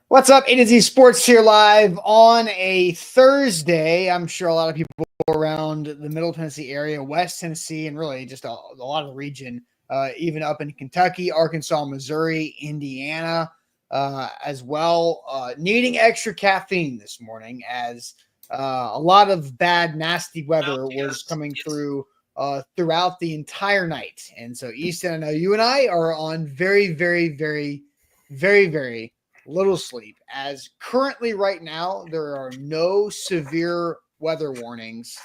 What's up? A to Z Sports here live on a Thursday. I'm sure a lot of people around the Middle Tennessee area, West Tennessee, and really just a lot of the region, even up in Kentucky, Arkansas, Missouri, Indiana, as well, needing extra caffeine this morning as a lot of bad, nasty weather was coming through throughout the entire night. And so, Easton, I know you and I are on very, very, very, very, very little sleep, as currently right now there are no severe weather warnings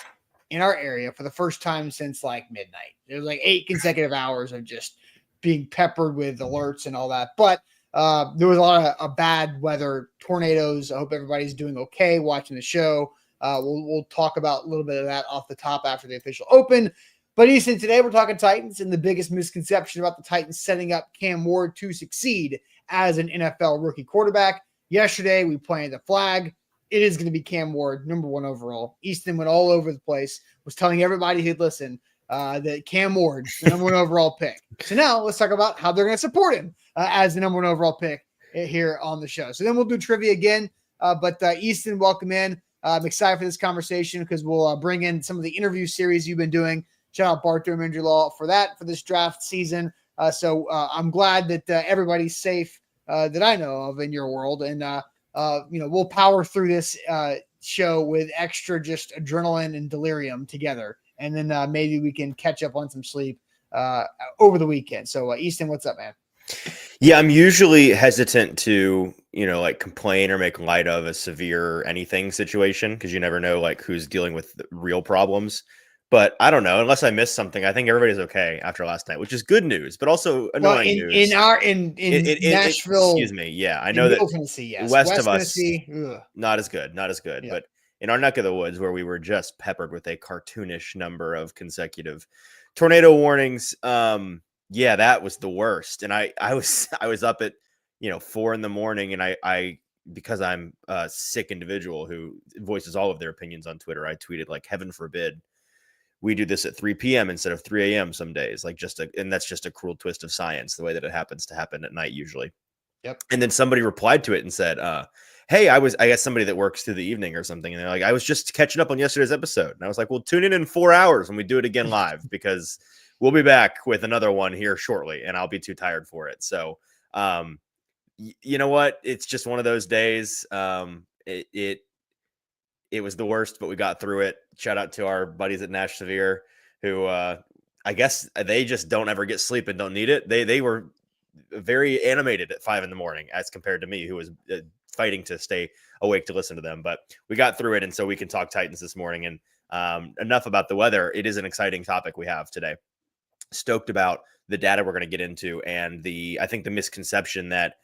in our area for the first time since like midnight. There's like 8 consecutive hours of just being peppered with alerts and all that. But there was a lot of bad weather, tornadoes. I hope everybody's doing okay watching the show. We'll talk about a little bit of that off the top after the official open. But Easton, today we're talking Titans and the biggest misconception about the Titans setting up Cam Ward to succeed as an NFL rookie quarterback. Yesterday, we planted the flag. It is going to be Cam Ward, number 1 overall. Easton went all over the place, was telling everybody who'd listen that Cam Ward, the number 1 overall pick. So now let's talk about how they're going to support him as the number 1 overall pick here on the show. So then we'll do trivia again. But Easton, welcome in. I'm excited for this conversation because we'll bring in some of the interview series you've been doing. Shout out Bart Durham Injury Law for that for this draft season. So I'm glad that everybody's safe that I know of in your world. And, we'll power through this show with extra just adrenaline and delirium together. And then maybe we can catch up on some sleep over the weekend. So, Easton, what's up, man? Yeah, I'm usually hesitant to, complain or make light of a severe anything situation because you never know, who's dealing with real problems. But I don't know, unless I missed something. I think everybody's okay after last night, which is good news, but also annoying news. In Nashville, excuse me, yeah, I know Middle that Tennessee, yes. West of us, Tennessee, not as good. Yeah. But in our neck of the woods, where we were just peppered with a cartoonish number of consecutive tornado warnings, yeah, that was the worst. And I was up at 4 a.m, and I because I'm a sick individual who voices all of their opinions on Twitter, I tweeted like, heaven forbid we do this at 3 p.m. instead of 3 a.m. some days, and that's just a cruel twist of science, the way that it happens to happen at night usually. Yep. And then somebody replied to it and said, hey, I guess somebody that works through the evening or something. And they're like, I was just catching up on yesterday's episode. And I was like, well, tune in 4 hours when we do it again live, because we'll be back with another one here shortly and I'll be too tired for it. So, you know what? It's just one of those days. It was the worst, but we got through it. Shout out to our buddies at Nashville, who I guess they just don't ever get sleep and don't need it. They were very animated at 5 a.m. as compared to me, who was fighting to stay awake to listen to them. But we got through it, and so we can talk Titans this morning. And enough about the weather. It is an exciting topic we have today. Stoked about the data we're going to get into, and I think the misconception that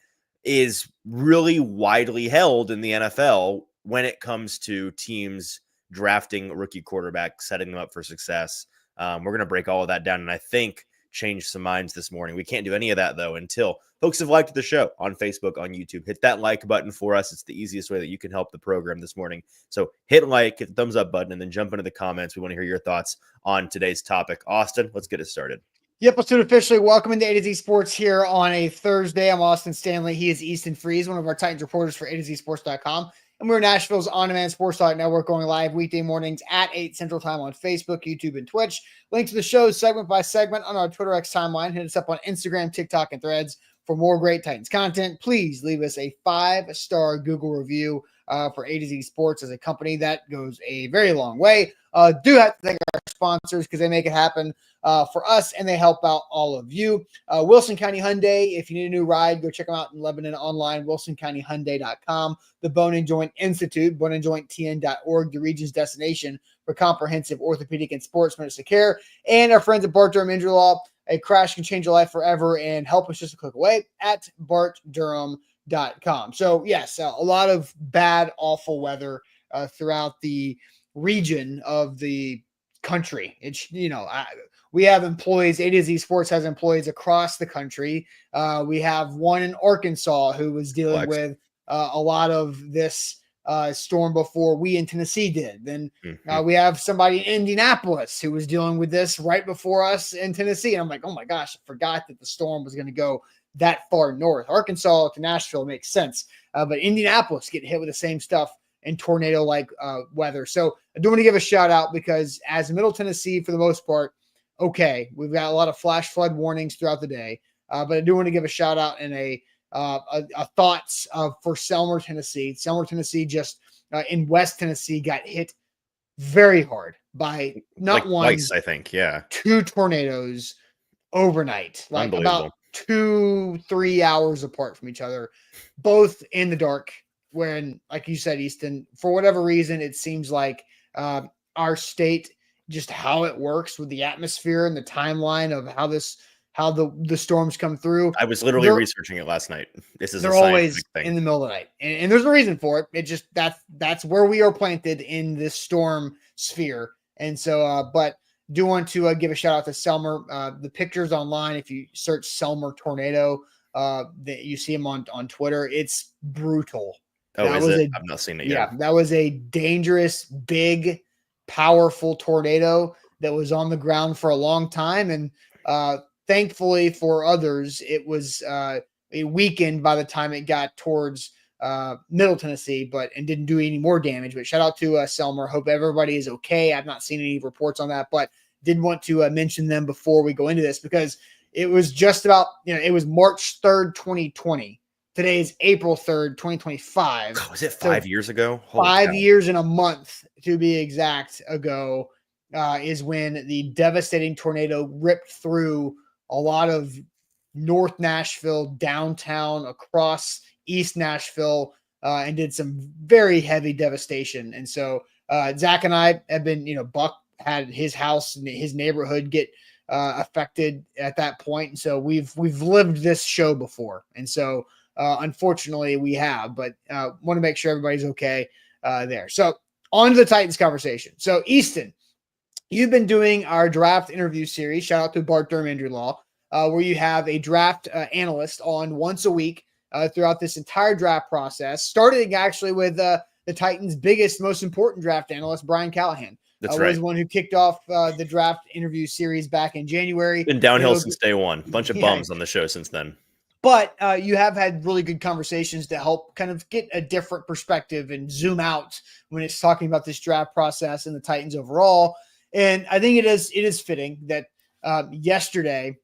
is really widely held in the NFL when it comes to teams drafting rookie quarterbacks, setting them up for success. We're going to break all of that down, and I think change some minds this morning. We can't do any of that, though, until folks have liked the show on Facebook, on YouTube. Hit that like button for us. It's the easiest way that you can help the program this morning. So hit like, hit the thumbs up button, and then jump into the comments. We want to hear your thoughts on today's topic. Austin, let's get it started. Yep, let's do it officially. Welcome into A to Z Sports here on a Thursday. I'm Austin Stanley. He is Easton Freeze, one of our Titans reporters for A2ZSports.com. And we're Nashville's on-demand sports talk network, going live weekday mornings at 8 Central Time on Facebook, YouTube, and Twitch. Link to the show segment by segment on our Twitter X timeline. Hit us up on Instagram, TikTok, and Threads for more great Titans content. Please leave us a 5-star Google review for A to Z Sports as a company. That goes a very long way. Do have to thank our sponsors because they make it happen for us, and they help out all of you. Wilson County Hyundai, if you need a new ride, go check them out in Lebanon online, wilsoncountyhyundai.com. The Bone and Joint Institute, boneandjointtn.org, the region's destination for comprehensive orthopedic and sports medicine care. And our friends at Bart Durham Injury Law, a crash can change your life forever, and help us just a click away at bartdurham.com. So, yes, a lot of bad, awful weather throughout the region of the country. It's, we have employees. A to Z Sports has employees across the country. We have one in Arkansas who was dealing with a lot of this storm before we in Tennessee did. Then we have somebody in Indianapolis who was dealing with this right before us in Tennessee. And I'm like, oh my gosh, I forgot that the storm was going to go that far north. Arkansas to Nashville makes sense, but Indianapolis getting hit with the same stuff and tornado-like weather. So I do want to give a shout out because as Middle Tennessee, for the most part, okay, we've got a lot of flash flood warnings throughout the day, but I do want to give a shout out and a thoughts for Selmer, Tennessee. Selmer, Tennessee, just in West Tennessee, got hit very hard by not like one, twice, I think. Yeah, 2 tornadoes overnight, like about 2-3 hours apart from each other, both in the dark. When, like you said, Easton, for whatever reason, it seems like our state, just how it works with the atmosphere and the timeline of how the storms come through. I was literally researching it last night. This is a They're scientific always thing in the middle of the night, and there's a reason for it. It just that's where we are planted in this storm sphere, and so but do want to give a shout out to Selmer. The pictures online, if you search Selmer tornado, that you see him on Twitter, it's brutal. Oh, That is was it? I've not seen it yet. Yeah, that was a dangerous, big, powerful tornado that was on the ground for a long time, and thankfully for others, it was a weakened by the time it got towards Middle Tennessee, and didn't do any more damage. But shout out to Selmer. Hope everybody is okay. I've not seen any reports on that, but did want to mention them before we go into this because it was just about, it was March 3rd, 2020. Today is April 3rd, 2025. Oh, was it 5 years ago? Holy 5 years and a month, to be exact, ago is when the devastating tornado ripped through a lot of North Nashville, downtown, across East Nashville, and did some very heavy devastation. And so Zach and I have been, Buck had his house and his neighborhood get affected at that point. And so we've lived this show before. And so unfortunately we have, but want to make sure everybody's okay there. So on to the Titans conversation. So Easton, you've been doing our draft interview series. Shout out to Bart Durham Injury Law, where you have a draft analyst on once a week throughout this entire draft process, starting actually with the Titans' biggest, most important draft analyst, Brian Callahan. That's right. Was the one who kicked off the draft interview series back in January. Been downhill since day one. Bunch of bums on the show since then. But you have had really good conversations to help kind of get a different perspective and zoom out when it's talking about this draft process and the Titans overall. And I think it is fitting that yesterday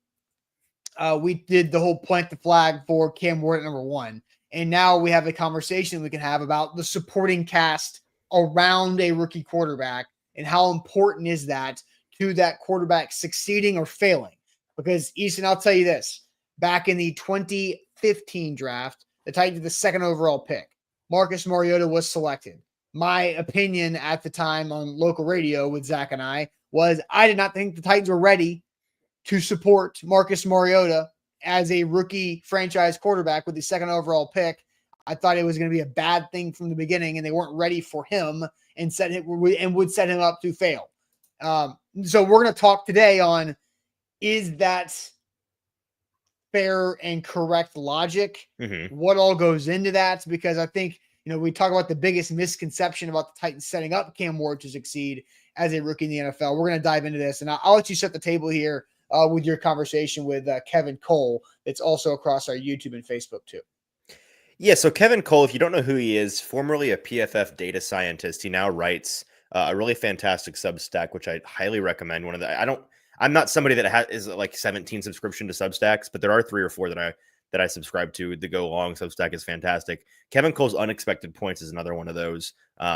we did the whole plant the flag for Cam Ward at number 1. And now we have a conversation we can have about the supporting cast around a rookie quarterback and how important is that to that quarterback succeeding or failing. Because, Easton, I'll tell you this. Back in the 2015 draft, the Titans did the 2nd overall pick. Marcus Mariota was selected. My opinion at the time on local radio with Zach and I was I did not think the Titans were ready to support Marcus Mariota as a rookie franchise quarterback with the 2nd overall pick. I thought it was going to be a bad thing from the beginning, and they weren't ready for him and would set him up to fail. So we're going to talk today on, is that fair and correct logic? Mm-hmm. What all goes into that? Because I think, we talk about the biggest misconception about the Titans setting up Cam Ward to succeed as a rookie in the NFL. We're going to dive into this, and I'll let you set the table here with your conversation with Kevin Cole. It's also across our YouTube and Facebook too. Yeah, so Kevin Cole, if you don't know who he is, formerly a PFF data scientist, he now writes a really fantastic Substack, which I highly recommend. I'm not somebody that is like 17 subscription to Substacks, but there are 3 or 4 that I subscribe to. The Go Long Substack is fantastic. Kevin Cole's Unexpected Points is another one of those.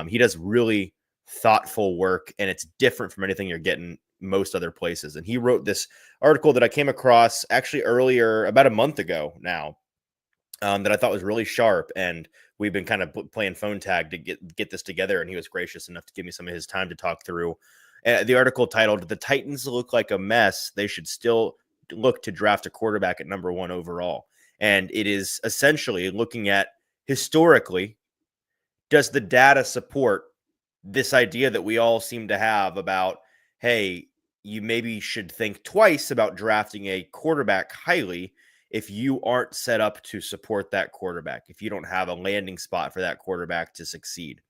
He does really thoughtful work, and it's different from anything you're getting most other places. And he wrote this article that I came across actually earlier, about a month ago now, that I thought was really sharp. And we've been kind of playing phone tag to get this together. And he was gracious enough to give me some of his time to talk through. The article titled, "The Titans Look Like a Mess. They Should Still Look to Draft a Quarterback at number 1 overall." And it is essentially looking at, historically, does the data support this idea that we all seem to have about, hey, you maybe should think twice about drafting a quarterback highly if you aren't set up to support that quarterback, if you don't have a landing spot for that quarterback to succeed.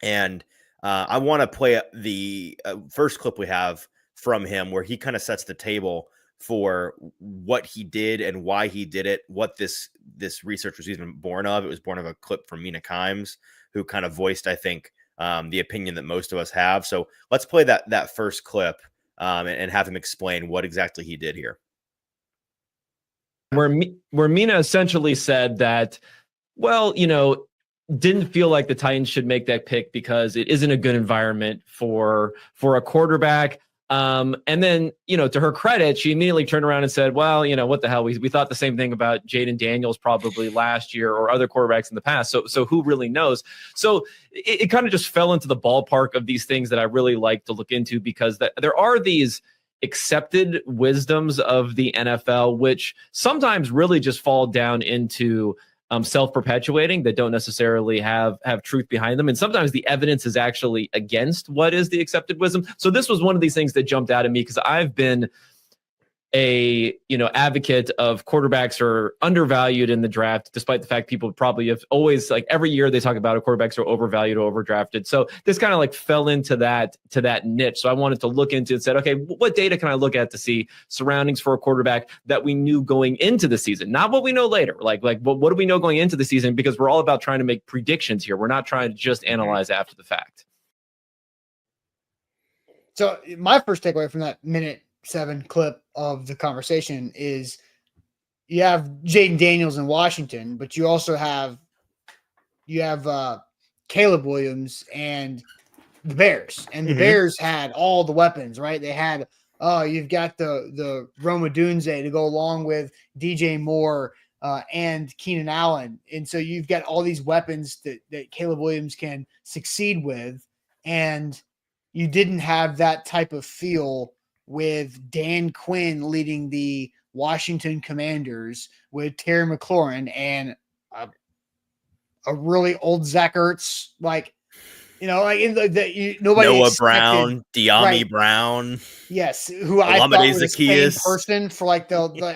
And I want to play the first clip we have from him where he kind of sets the table for what he did and why he did it, what this research was even born of. It was born of a clip from Mina Kimes, who kind of voiced, I think, the opinion that most of us have. So let's play that first clip and have him explain what exactly he did here. Where Mina essentially said that, well, didn't feel like the Titans should make that pick because it isn't a good environment for a quarterback. And then, to her credit, she immediately turned around and said, well, what the hell? We thought the same thing about Jaden Daniels probably last year or other quarterbacks in the past. So who really knows? So it kind of just fell into the ballpark of these things that I really like to look into, because there are these accepted wisdoms of the NFL, which sometimes really just fall down into self-perpetuating, that don't necessarily have truth behind them. And sometimes the evidence is actually against what is the accepted wisdom. So this was one of these things that jumped out at me, because I've been a advocate of quarterbacks are undervalued in the draft, despite the fact people probably have always, like, every year they talk about quarterbacks are overvalued or overdrafted. So this kind of like fell into that niche. So I wanted to look into and said, okay, what data can I look at to see surroundings for a quarterback that we knew going into the season, not what we know later. Like what do we know going into the season? Because we're all about trying to make predictions here. We're not trying to just analyze after the fact. So my first takeaway from that minute 7 clip of the conversation is you have Jaden Daniels in Washington, but you also have Caleb Williams and the Bears, and the Bears had all the weapons, right? They had you've got the Roma Dunze to go along with DJ Moore and Keenan Allen, and so you've got all these weapons that Caleb Williams can succeed with, and you didn't have that type of feel with Dan Quinn leading the Washington Commanders with Terry McLaurin and a really old Zach Ertz, nobody Noah expected, Brown, De'Ami right? Brown, Yes, who I thought Olamide was the same Zaccheaus. person for I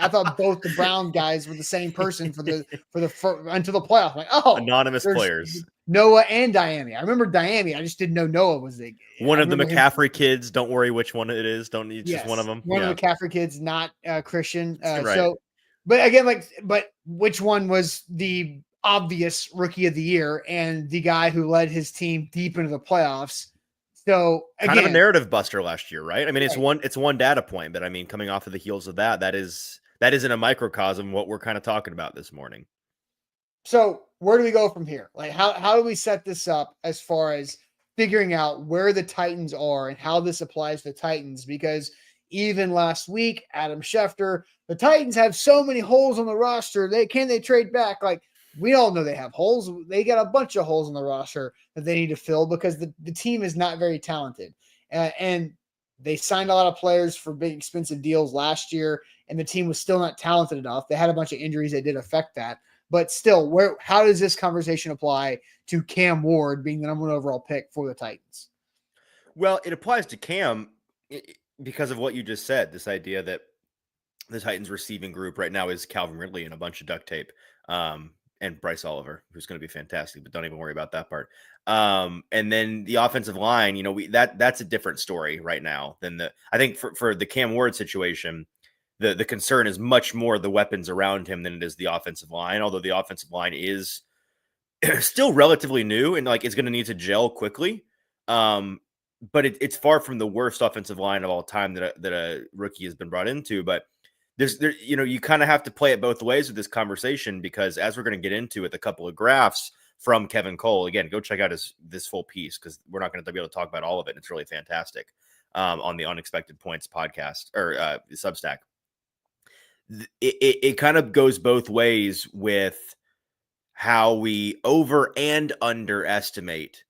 thought both the Brown guys were the same person until the playoff. Like, anonymous players. Noah and Diami. I remember Diami. I just didn't know Noah was one of the McCaffrey kids. Don't worry which one it is. Don't need just one of them. One of the McCaffrey kids, not Christian. Right. So, but again, but which one was the obvious rookie of the year and the guy who led his team deep into the playoffs? So again, kind of a narrative buster last year, right? I mean, it's one data point, but I mean, coming off of the heels of that isn't a microcosm what we're kind of talking about this morning. So where do we go from here? Like, how do we set this up as far as figuring out where the Titans are and how this applies to the Titans? Because even last week, Adam Schefter, the Titans have so many holes on the roster. Can they trade back? Like, we all know they have holes. They got a bunch of holes on the roster that they need to fill because the team is not very talented. And they signed a lot of players for big, expensive deals last year, and the team was still not talented enough. They had a bunch of injuries that did affect that. But still, how does this conversation apply to Cam Ward being the number 1 overall pick for the Titans? Well, it applies to Cam because of what you just said, this idea that the Titans receiving group right now is Calvin Ridley and a bunch of duct tape. And Bryce Oliver, who's going to be fantastic, but don't even worry about that part. And then the offensive line, that's a different story right now than I think for the Cam Ward situation, the concern is much more the weapons around him than it is the offensive line. Although the offensive line is still relatively new and it's going to need to gel quickly. But it's far from the worst offensive line of all time that a rookie has been brought into. But you kind of have to play it both ways with this conversation, because as we're going to get into with a couple of graphs from Kevin Cole, again, go check out this full piece, because we're not going to be able to talk about all of it. It's really fantastic on the Unexpected Points podcast or Substack. It kind of goes both ways with how we over and underestimate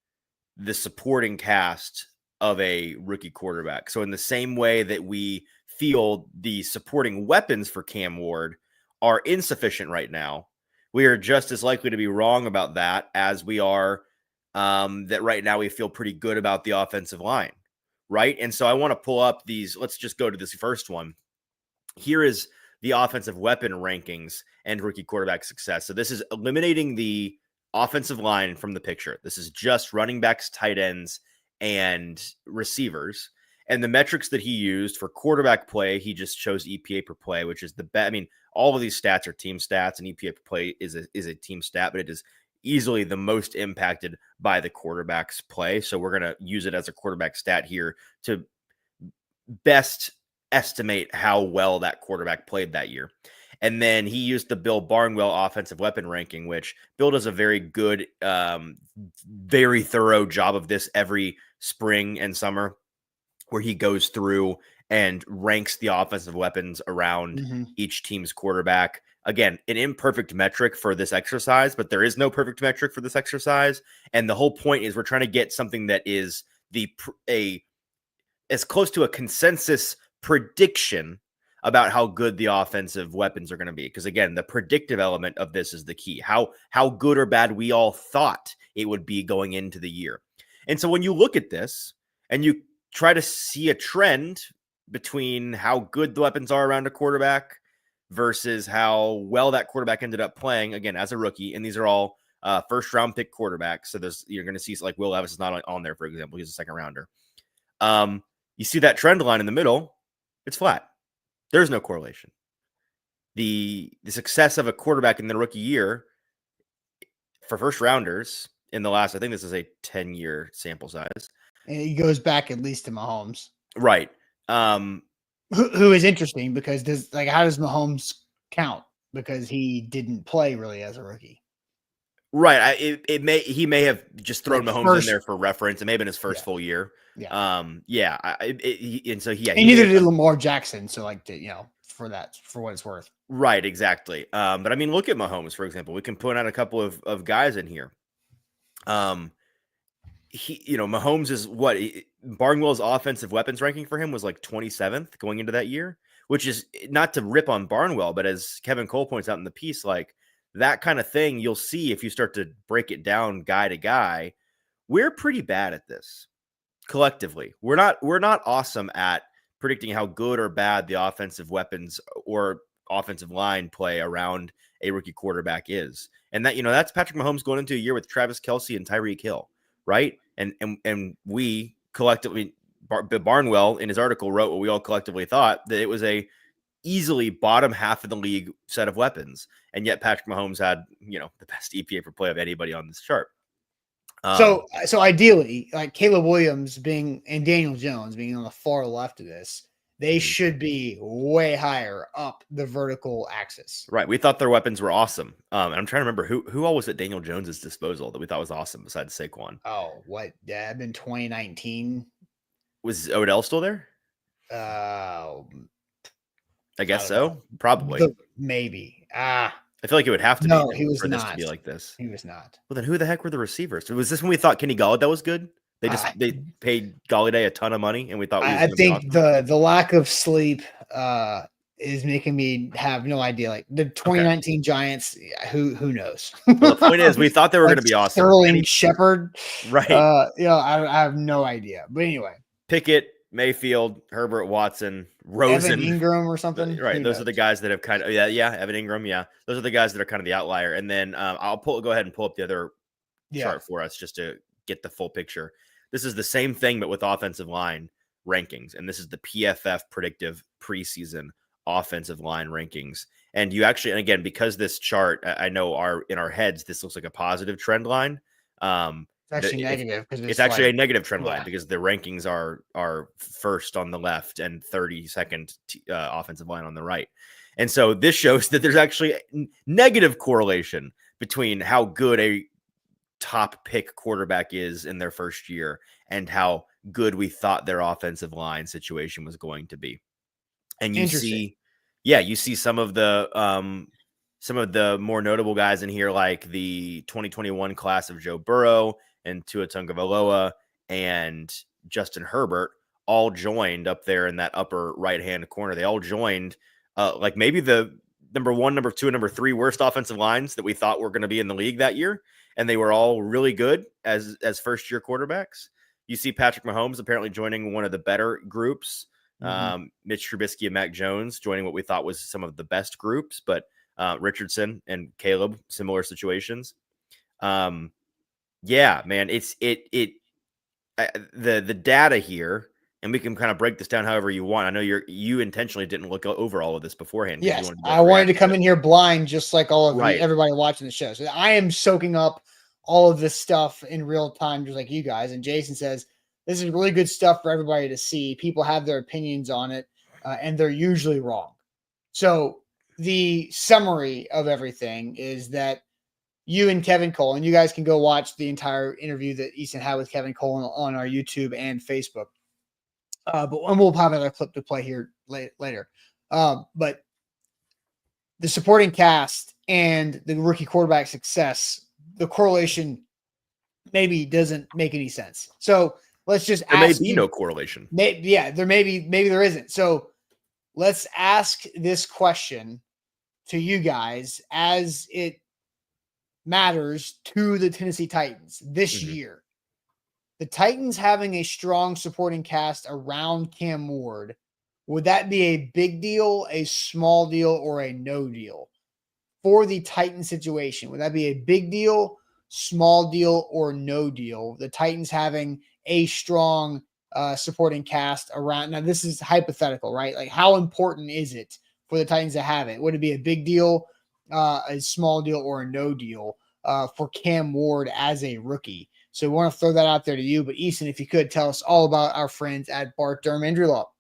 the supporting cast of a rookie quarterback. So in the same way that we feel the supporting weapons for Cam Ward are insufficient right now, we are just as likely to be wrong about that as we are that right now we feel pretty good about the offensive line, right? And so I want to pull up these. Let's just go to this first one. Here is the offensive weapon rankings and rookie quarterback success. So this is eliminating the offensive line from the picture. This is just running backs, tight ends, and receivers. And the metrics that he used for quarterback play, he just chose EPA per play, which is the best. I mean, all of these stats are team stats, and EPA per play is a team stat, but it is easily the most impacted by the quarterback's play. So we're going to use it as a quarterback stat here to best estimate how well that quarterback played that year. And then he used the Bill Barnwell offensive weapon ranking, which Bill does a very good, very thorough job of this every spring and summer, where he goes through and ranks the offensive weapons around each team's quarterback. Again, an imperfect metric for this exercise, but there is no perfect metric for this exercise. And the whole point is we're trying to get something that is as close to a consensus prediction about how good the offensive weapons are going to be. Because again, the predictive element of this is the key. How good or bad we all thought it would be going into the year. And so when you look at this and you try to see a trend between how good the weapons are around a quarterback versus how well that quarterback ended up playing, again, as a rookie, and these are all first round pick quarterbacks. So you're going to see like Will Levis is not on there, for example. He's a second rounder. You see that trend line in the middle, it's flat. There's no correlation. The success of a quarterback in the rookie year for first rounders in the last, I think this is a 10-year sample size. And he goes back at least to Mahomes. Right. Who is interesting because how does Mahomes count? Because he didn't play really as a rookie. Right. He may have just thrown Mahomes in there for reference. It may have been his first full year. Yeah. And so and neither did Lamar Jackson. So for what it's worth. Right. Exactly. But I mean, look at Mahomes, for example. We can point out a couple of guys in here. Mahomes is Barnwell's offensive weapons ranking for him was like 27th going into that year, which is not to rip on Barnwell, but as Kevin Cole points out in the piece, like that kind of thing you'll see if you start to break it down guy to guy. We're pretty bad at this collectively. We're not awesome at predicting how good or bad the offensive weapons or offensive line play around a rookie quarterback is. And that's Patrick Mahomes going into a year with Travis Kelce and Tyreek Hill, right? And we collectively, Barnwell in his article wrote what we all collectively thought, that it was a easily bottom half of the league set of weapons. And yet Patrick Mahomes had, the best EPA per play of anybody on this chart. So ideally, like Caleb Williams and Daniel Jones being on the far left of this, they should be way higher up the vertical axis. Right. We thought their weapons were awesome. And I'm trying to remember who all was at Daniel Jones's disposal that we thought was awesome besides Saquon. Oh, what? That in 2019. Was Odell still there? I guess so. Probably. Maybe. I feel like it would have to be. He was for not. This to be like this. He was not. Well, then who the heck were the receivers? Was this when we thought Kenny Golladay was good? They paid Golladay a ton of money, and we thought. I think awesome. the lack of sleep is making me have no idea. Like the 2019 Giants, who knows? Well, the point is, we thought they were going to be awesome. Sterling Shepard, right? I have no idea. But anyway, Pickett, Mayfield, Herbert, Watson, Rosen, Evan Ingram or something. Right. Those are the guys that have kind of Evan Ingram. Yeah. Those are the guys that are kind of the outlier. And then go ahead and pull up the other chart for us just to get the full picture. This is the same thing, but with offensive line rankings. And this is the PFF predictive preseason offensive line rankings. And you actually, and again, because this chart, I know in our heads, this looks like a positive trend line. It's actually negative because it's actually a negative trend line because the rankings are first on the left and 32nd offensive line on the right. And so this shows that there's actually negative correlation between how good a top pick quarterback is in their first year and how good we thought their offensive line situation was going to be. And you see some of the more notable guys in here, like the 2021 class of Joe Burrow and Tua Tagovailoa and Justin Herbert all joined up there in that upper right-hand corner. They all joined like maybe the number 1, number 2, and number 3 worst offensive lines that we thought were going to be in the league that year. And they were all really good as first-year quarterbacks. You see Patrick Mahomes apparently joining one of the better groups. Mitch Trubisky and Mac Jones joining what we thought was some of the best groups, but Richardson and Caleb, similar situations. Yeah, man, the data here And we can kind of break this down however you want. I know you intentionally didn't look over all of this beforehand. You Yes, wanted to I wanted to react come it. in here blind, just like all of Right. everybody watching the show. So I am soaking up all of this stuff in real time, just like you guys. And Jason says this is really good stuff for everybody to see. People have their opinions on it, and they're usually wrong. So the summary of everything is that you and Kevin Cole, and you guys can go watch the entire interview that Easton had with Kevin Cole on our YouTube and Facebook. And we'll have another clip to play here later. But the supporting cast and the rookie quarterback success, the correlation maybe doesn't make any sense. So let's just There may ask be you, no correlation. maybe there isn't. So let's ask this question to you guys as it matters to the Tennessee Titans this year. The Titans having a strong supporting cast around Cam Ward, would that be a big deal, a small deal, or a no deal for the Titan situation? Would that be a big deal, small deal, or no deal? The Titans having a strong supporting cast around. Now, this is hypothetical, right? Like, how important is it for the Titans to have it? Would it be a big deal, a small deal, or a no deal for Cam Ward as a rookie? So we want to throw that out there to you. But Easton, if you could tell us all about our friends at Bart Durham Injury Law.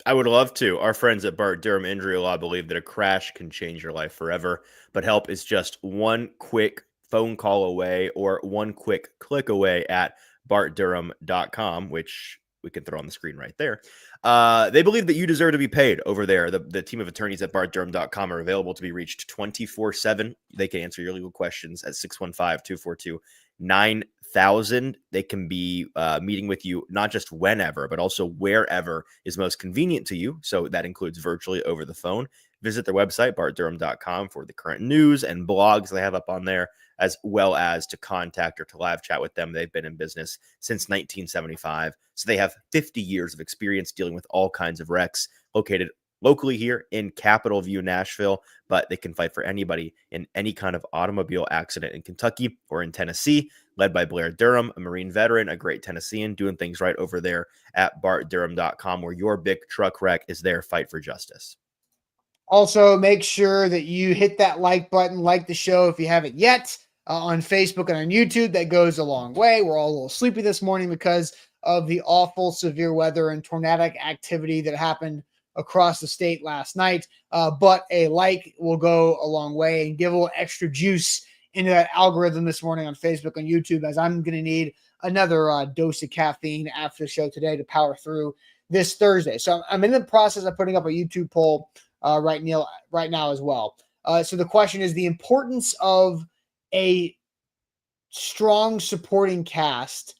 I would love to. Our friends at Bart Durham Injury Law believe that a crash can change your life forever, but help is just one quick phone call away or one quick click away at bartdurham.com, which we can throw on the screen right there. They believe that you deserve to be paid over there. The team of attorneys at bartdurham.com are available to be reached 24/7. They can answer your legal questions at 615-242-9000. They can be meeting with you not just whenever, but also wherever is most convenient to you. So that includes virtually over the phone. Visit their website, bartdurham.com, for the current news and blogs they have up on there, as well as to contact or to live chat with them. They've been in business since 1975. So they have 50 years of experience dealing with all kinds of wrecks, located locally here in Capitol View, Nashville, but they can fight for anybody in any kind of automobile accident in Kentucky or in Tennessee, led by Blair Durham, a Marine veteran, a great Tennessean, doing things right over there at bartdurham.com, where your big truck wreck is their fight for justice. Also, make sure that you hit that like button, like the show if you haven't yet, on Facebook and on YouTube. That goes a long way. We're all a little sleepy this morning because of the awful severe weather and tornadic activity that happened across the state last night. But a like will go a long way and give a little extra juice into that algorithm this morning on Facebook and YouTube, as I'm going to need another dose of caffeine after the show today to power through this Thursday. So I'm in the process of putting up a YouTube poll right now as well. So the question is the importance of a strong supporting cast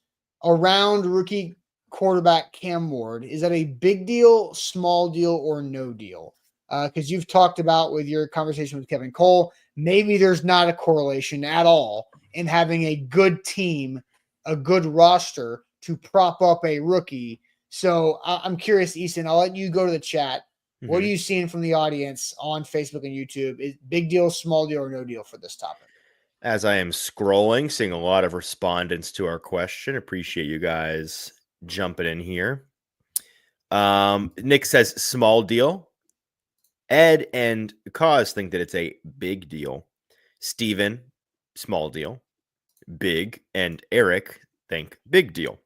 around rookie quarterback Cam Ward. Is that a big deal, small deal, or no deal? Because you've talked about with your conversation with Kevin Cole, maybe there's not a correlation at all in having a good team, a good roster to prop up a rookie. So I'm curious, Easton, I'll let you go to the chat. What are you seeing from the audience on Facebook and YouTube? Is big deal, small deal, or no deal for this topic? As I am scrolling, seeing a lot of respondents to our question. Appreciate you guys jumping in here. Nick says small deal. Ed and Cause think that it's a big deal. Steven, small deal. Big. And Eric think big deal.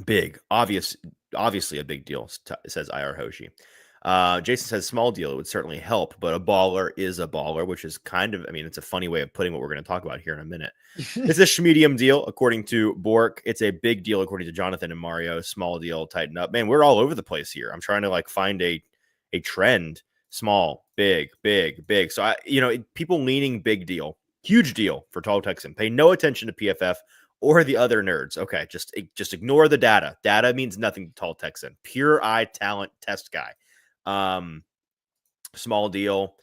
Big. Obviously a big deal, says IR Hoshi. Jason says small deal. It would certainly help, but a baller is a baller, which is kind of, it's a funny way of putting what we're going to talk about here in a minute. It's a medium deal, according to Bork. It's a big deal, according to Jonathan and Mario. Small deal, tighten up. Man, we're all over the place here. I'm trying to find a trend. Small, big, big, big. So people leaning big deal, huge deal for Tall Texan. Pay no attention to PFF or the other nerds. Okay, just ignore the data. Data means nothing to Tall Texan. Pure eye talent test guy. Small deal,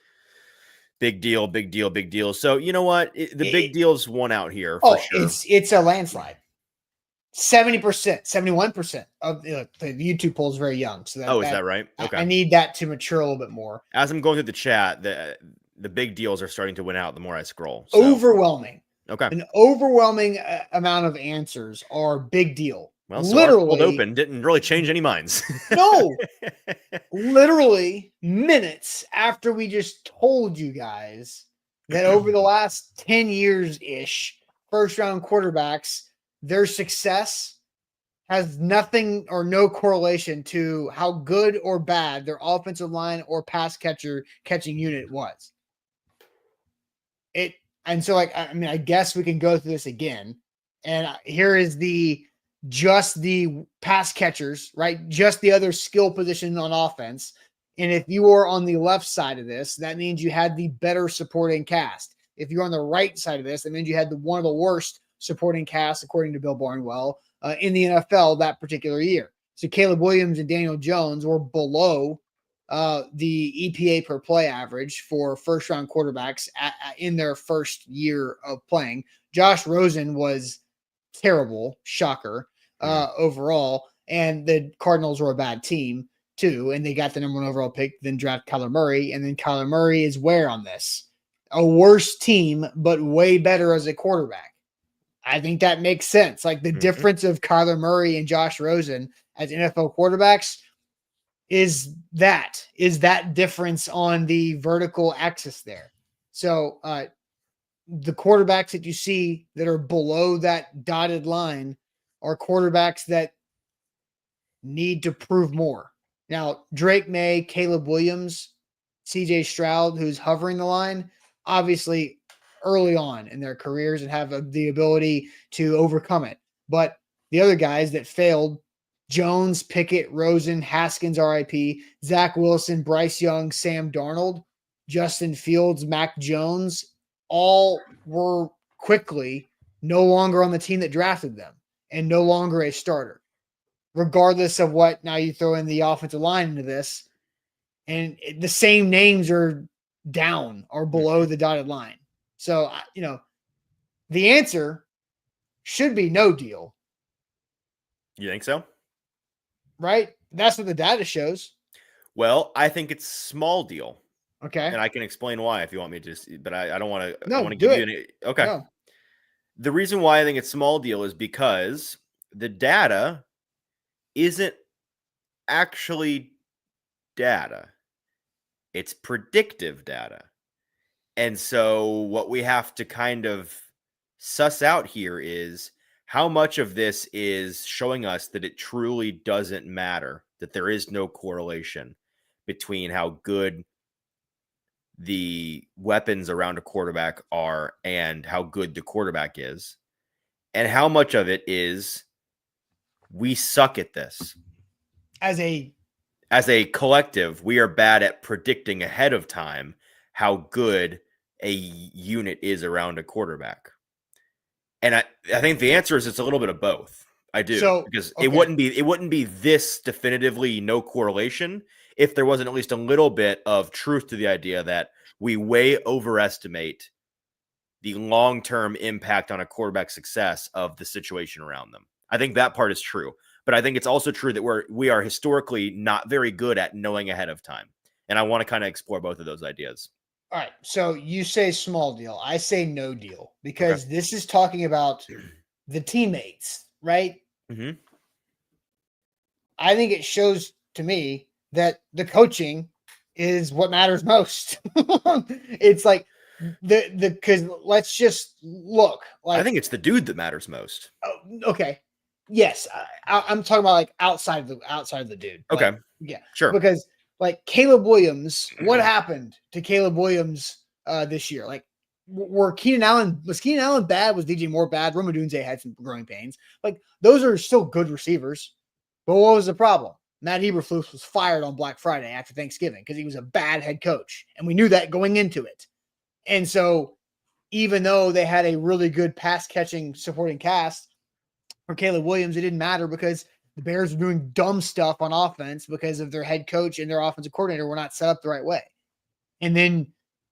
big deal, big deal, big deal. So you know what? The big deal's won out here for sure. It's a landslide. 70%, 71% of the YouTube poll is very young. So is that right? Okay. I need that to mature a little bit more. As I'm going through the chat, the big deals are starting to win out the more I scroll. So. Overwhelming. Okay. An overwhelming amount of answers are big deal. Well, so our cold literally, open didn't really change any minds. no, literally minutes after we just told you guys that over the last 10 years-ish, first-round quarterbacks, their success has nothing or no correlation to how good or bad their offensive line or pass catching unit was. And so, like, I mean, I guess we can go through this again. And here is just the pass catchers, right? Just the other skill position on offense. And if you are on the left side of this, that means you had the better supporting cast. If you're on the right side of this, that means you had one of the worst supporting casts, according to Bill Barnwell, in the NFL that particular year. So Caleb Williams and Daniel Jones were below the EPA per play average for first-round quarterbacks in their first year of playing. Josh Rosen was terrible, shocker, overall. And the Cardinals were a bad team, too, and they got the number 1 overall pick, then draft Kyler Murray, and then Kyler Murray is where on this? A worse team, but way better as a quarterback. I think that makes sense. Like the difference of Kyler Murray and Josh Rosen as NFL quarterbacks is that difference on the vertical axis there. So the quarterbacks that you see that are below that dotted line are quarterbacks that need to prove more. Now, Drake May, Caleb Williams, CJ Stroud, who's hovering the line, obviously early on in their careers and have the ability to overcome it. But the other guys that failed, Jones, Pickett, Rosen, Haskins, RIP, Zach Wilson, Bryce Young, Sam Darnold, Justin Fields, Mac Jones, all were quickly no longer on the team that drafted them and no longer a starter. Regardless of what, now you throw in the offensive line into this, and the same names are down or below the dotted line. So, the answer should be no deal. You think so? Right? That's what the data shows. Well, I think it's small deal. Okay. And I can explain why if you want me to, but I don't want to. No, I want to do give it. you any. Okay. No. The reason why I think it's small deal is because the data isn't actually data. It's predictive data. And so what we have to kind of suss out here is how much of this is showing us that it truly doesn't matter, that there is no correlation between how good the weapons around a quarterback are and how good the quarterback is, and how much of it is we suck at this. As a collective, we are bad at predicting ahead of time how good a unit is around a quarterback. And I think the answer is it's a little bit of both. I do. Because it wouldn't be this definitively no correlation if there wasn't at least a little bit of truth to the idea that we way overestimate the long-term impact on a quarterback's success of the situation around them. I think that part is true. But I think it's also true that we are historically not very good at knowing ahead of time. And I want to kind of explore both of those ideas. All right. So you say small deal. I say no deal because this is talking about the teammates, right? Mm-hmm. I think it shows to me that the coaching is what matters most. It's like because let's just look. Like, I think it's the dude that matters most. Oh, okay. Yes, I'm talking about like outside of the dude. Okay. Like, yeah. Sure. Because like Caleb Williams, what happened to Caleb Williams this year? Like, was Keenan Allen bad? Was DJ Moore bad? Rome Odunze had some growing pains. Like, those are still good receivers. But what was the problem? Matt Eberflus was fired on Black Friday after Thanksgiving because he was a bad head coach. And we knew that going into it. And so even though they had a really good pass catching supporting cast for Caleb Williams, it didn't matter because the Bears were doing dumb stuff on offense because of their head coach and their offensive coordinator were not set up the right way. And then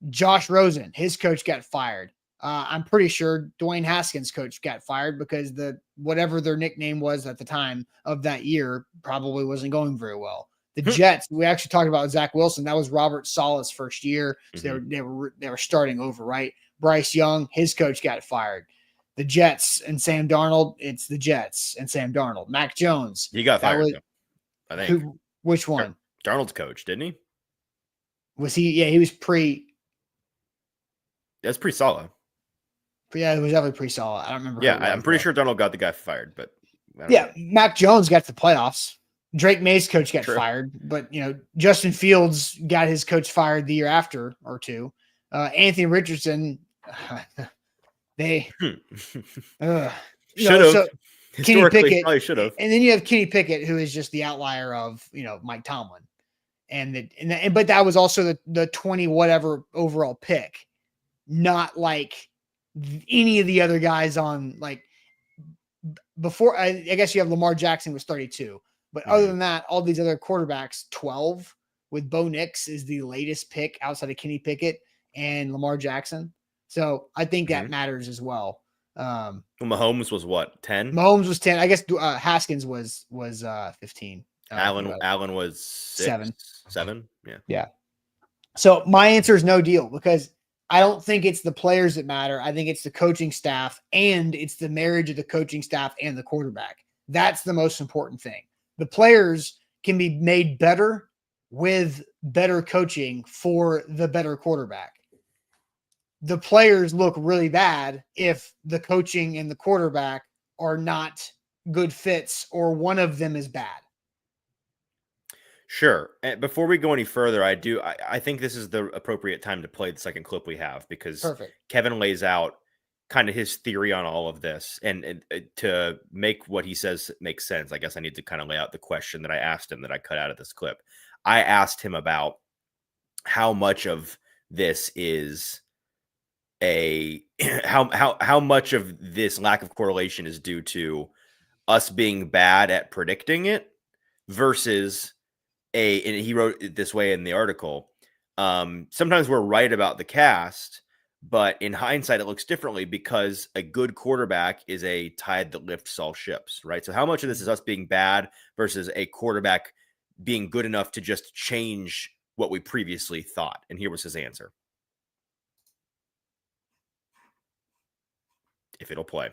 Josh Rosen, his coach got fired. I'm pretty sure Dwayne Haskins' coach got fired because whatever their nickname was at the time of that year probably wasn't going very well. The Jets, we actually talked about Zach Wilson. That was Robert Saleh's first year. So they were starting over, right? Bryce Young, his coach got fired. The Jets and Sam Darnold, it's the Jets and Sam Darnold. Mac Jones. He got fired, though, I think. Which one? Darnold's coach, didn't he? Was he? Yeah, he was That's pretty solid. Yeah, it was definitely pretty solid. I don't remember. Yeah, I'm pretty sure Darnold got the guy fired, but yeah, Mac Jones got to the playoffs. Drake May's coach got fired, but Justin Fields got his coach fired the year after or two. Anthony Richardson, they should have. So Kenny Pickett probably should have. And then you have Kenny Pickett, who is just the outlier of Mike Tomlin, but that was also the 20 whatever overall pick, not like any of the other guys on like before. I guess you have Lamar Jackson was 32. But other than that, all these other quarterbacks, 12, with Bo Nix is the latest pick outside of Kenny Pickett and Lamar Jackson. So I think that matters as well. Mahomes was what, 10? Mahomes was 10. I guess Haskins was 15. Allen was 6, 7. Yeah. Yeah. So my answer is no deal because I don't think it's the players that matter. I think it's the coaching staff and it's the marriage of the coaching staff and the quarterback. That's the most important thing. The players can be made better with better coaching for the better quarterback. The players look really bad if the coaching and the quarterback are not good fits or one of them is bad. Sure. And before we go any further, I think this is the appropriate time to play the second clip we have because Kevin lays out kind of his theory on all of this, and to make what he says make sense, I guess I need to kind of lay out the question that I asked him that I cut out of this clip. I asked him about how much of this is how much of this lack of correlation is due to us being bad at predicting it versus and he wrote it this way in the article. Sometimes we're right about the cast, but in hindsight, it looks differently because a good quarterback is a tide that lifts all ships, right? So how much of this is us being bad versus a quarterback being good enough to just change what we previously thought? And here was his answer. If it'll play.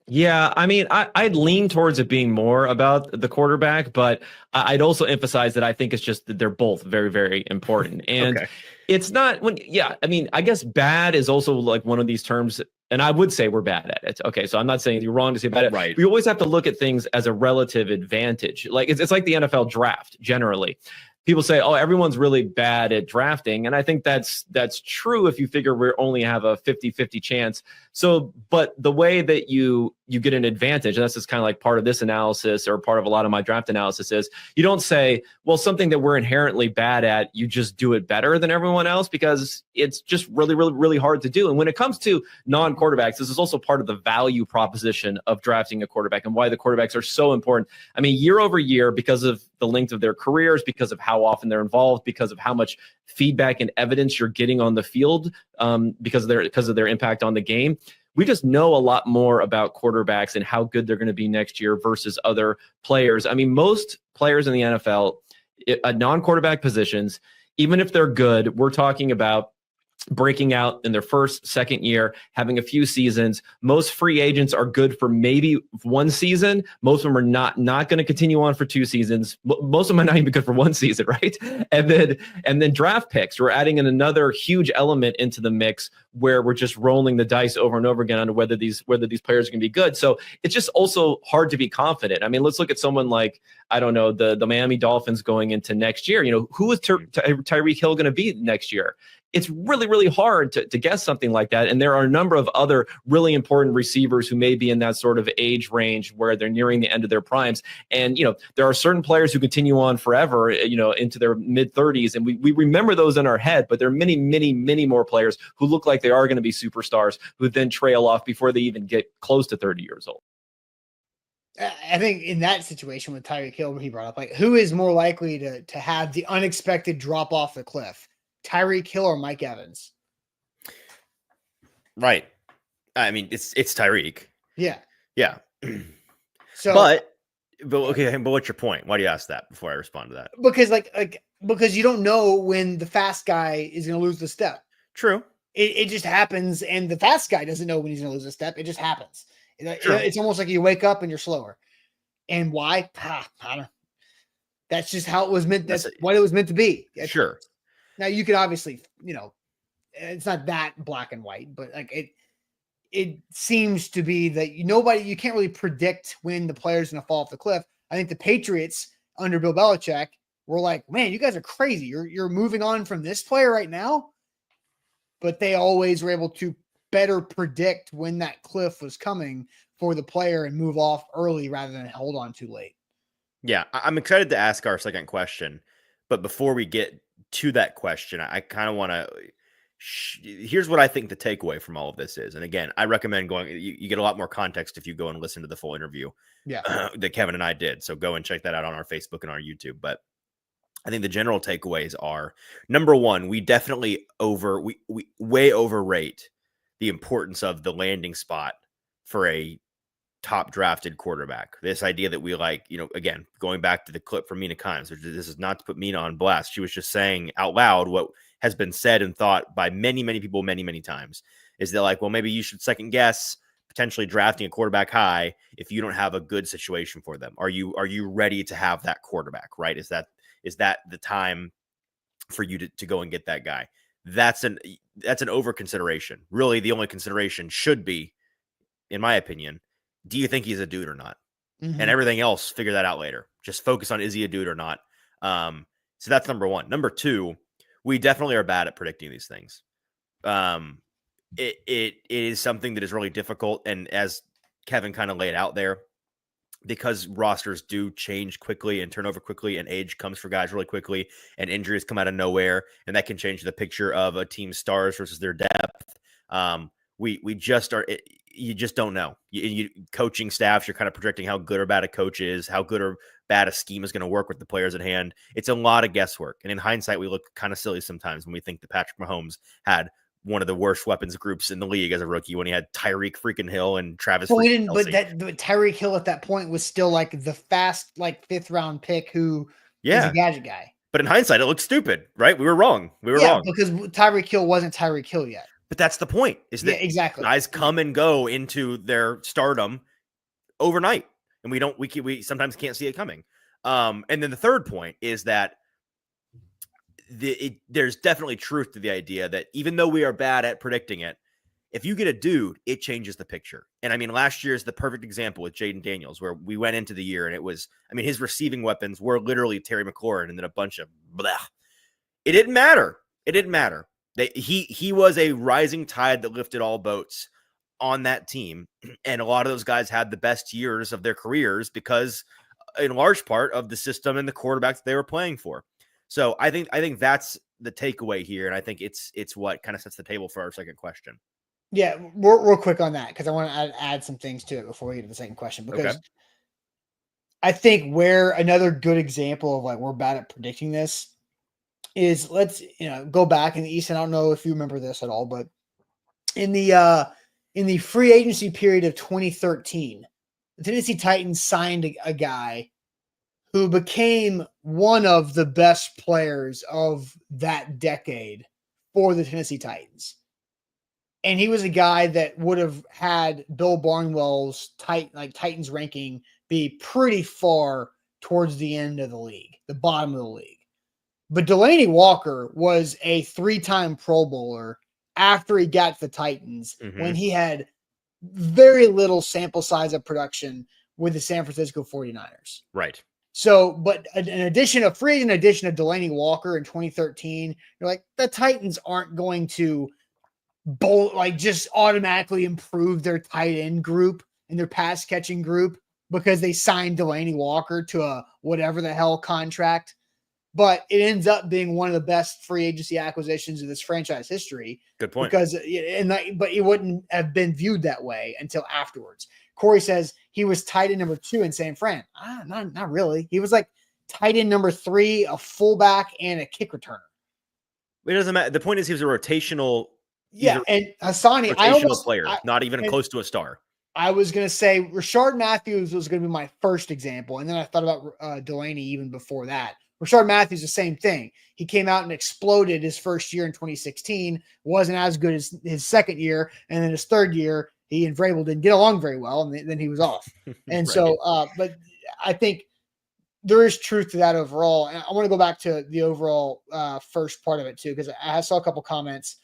Yeah, I mean, I'd lean towards it being more about the quarterback, but I'd also emphasize that I think it's just that they're both very, very important. And it's not I mean, I guess bad is also like one of these terms, and I would say we're bad at it. Okay, so I'm not saying you're wrong to say bad at it. Right. We always have to look at things as a relative advantage. Like it's like the NFL draft generally. People say, oh, everyone's really bad at drafting. And I think that's true if you figure we only have a 50-50 chance. So, but the way that you get an advantage, and that's just kind of like part of this analysis or part of a lot of my draft analysis is you don't say, well, something that we're inherently bad at, you just do it better than everyone else because it's just really, really, really hard to do. And when it comes to non-quarterbacks, this is also part of the value proposition of drafting a quarterback and why the quarterbacks are so important. I mean, year over year, because of the length of their careers, because of how often they're involved, because of how much feedback and evidence you're getting on the field, because of their impact on the game. We just know a lot more about quarterbacks and how good they're going to be next year versus other players. I mean, most players in the NFL, non-quarterback positions, even if they're good, we're talking about breaking out in their first, second year, having a few seasons. Most free agents are good for maybe one season. Most of them are not going to continue on for 2 seasons. Most of them are not even good for 1 season, right? And then draft picks. We're adding in another huge element into the mix where we're just rolling the dice over and over again on whether these players are going to be good. So it's just also hard to be confident. I mean, let's look at someone like, I don't know, the Miami Dolphins going into next year. You know, who is Tyreek Hill going to be next year? It's really, really hard to guess something like that. And there are a number of other really important receivers who may be in that sort of age range where they're nearing the end of their primes. And, you know, there are certain players who continue on forever, you know, into their mid-30s. And we remember those in our head, but there are many, many, many more players who look like they are going to be superstars who then trail off before they even get close to 30 years old. I think in that situation with Tyreek Hill, he brought up, like, who is more likely to have the unexpected drop off the cliff? Tyreek Hill or Mike Evans? Right. I mean, it's Tyreek. Yeah. Yeah. So, but what's your point? Why do you ask that before I respond to that? Because because you don't know when the fast guy is going to lose the step. True. it just happens, and the fast guy doesn't know when he's going to lose a step. It just happens. Sure. It's almost like you wake up and you're slower. And why? I don't know. That's just how it was meant. That's what it was meant to be. Sure. Now you could obviously, it's not that black and white, but like it seems to be that you can't really predict when the player's going to fall off the cliff. I think the Patriots under Bill Belichick were like, man, you guys are crazy. You're moving on from this player right now. But they always were able to better predict when that cliff was coming for the player and move off early rather than hold on too late. Yeah, I'm excited to ask our second question. But before we get to that question, I kind of want to here's what I think the takeaway from all of this is. And again, I recommend going, you get a lot more context if you go and listen to the full interview that Kevin and I did. So go and check that out on our Facebook and our YouTube. But I think the general takeaways are, number one, we definitely we way overrate the importance of the landing spot for a top drafted quarterback. This idea that we again, going back to the clip from Mina Kimes, this is not to put Mina on blast. She was just saying out loud what has been said and thought by many, many people many, many times, is that well, maybe you should second guess potentially drafting a quarterback high if you don't have a good situation for them. Are you ready to have that quarterback, right? Is that the time for you to go and get that guy? That's an over consideration. Really, the only consideration should be, in my opinion, do you think he's a dude or not? Mm-hmm. And everything else, figure that out later. Just focus on, is he a dude or not? So that's number one. Number two, we definitely are bad at predicting these things. It is something that is really difficult. And as Kevin kind of laid out there, because rosters do change quickly and turn over quickly, and age comes for guys really quickly, and injuries come out of nowhere, and that can change the picture of a team's stars versus their depth. We just are. You just don't know. You coaching staffs, you're kind of projecting how good or bad a coach is, how good or bad a scheme is going to work with the players at hand. It's a lot of guesswork. And in hindsight, we look kind of silly sometimes when we think that Patrick Mahomes had one of the worst weapons groups in the league as a rookie when he had Tyreek freaking Hill and Travis. Well, but Tyreek Hill at that point was still like the fast, fifth round pick who is a gadget guy. But in hindsight, it looked stupid, right? We were wrong. Wrong because Tyreek Hill wasn't Tyreek Hill yet. But that's the point, is that exactly. Guys come and go into their stardom overnight, and we sometimes can't see it coming. And then the third point is that there's definitely truth to the idea that even though we are bad at predicting it, if you get a dude, it changes the picture. And I mean, last year is the perfect example with Jaden Daniels, where we went into the year and it was, his receiving weapons were literally Terry McLaurin and then a bunch of blah. It didn't matter. He was a rising tide that lifted all boats on that team. And a lot of those guys had the best years of their careers because, in large part, of the system and the quarterbacks they were playing for. So I think that's the takeaway here. And I think it's what kind of sets the table for our second question. Yeah, real quick on that, because I want to add some things to it before we get to the second question. Because I think where another good example of we're bad at predicting this is, let's go back in the East. And I don't know if you remember this at all, but in the free agency period of 2013, the Tennessee Titans signed a guy who became one of the best players of that decade for the Tennessee Titans. And he was a guy that would have had Bill Barnwell's Titans ranking be pretty far towards the end of the league, the bottom of the league. But Delanie Walker was a 3-time Pro Bowler after he got to the Titans, when he had very little sample size of production with the San Francisco 49ers. Right. So, but an addition of Delanie Walker in 2013, you're like, the Titans aren't going to just automatically improve their tight end group and their pass catching group because they signed Delanie Walker to a whatever the hell contract. But it ends up being one of the best free agency acquisitions of this franchise history. Good point. But it wouldn't have been viewed that way until afterwards. Corey says he was tight end number 2 in San Fran. Not really. He was tight end number 3, a fullback, and a kick returner. It doesn't matter. The point is, he was a rotational. Yeah, and Hassani, player, not even close to a star. I was going to say Rashard Matthews was going to be my first example, and then I thought about Delanie even before that. Rashard Matthews, the same thing. He came out and exploded his first year in 2016, wasn't as good as his second year, and then his third year, he and Vrabel didn't get along very well, and then he was off. And Right. so, but I think there is truth to that overall. And I want to go back to the overall first part of it too, because I saw a couple comments.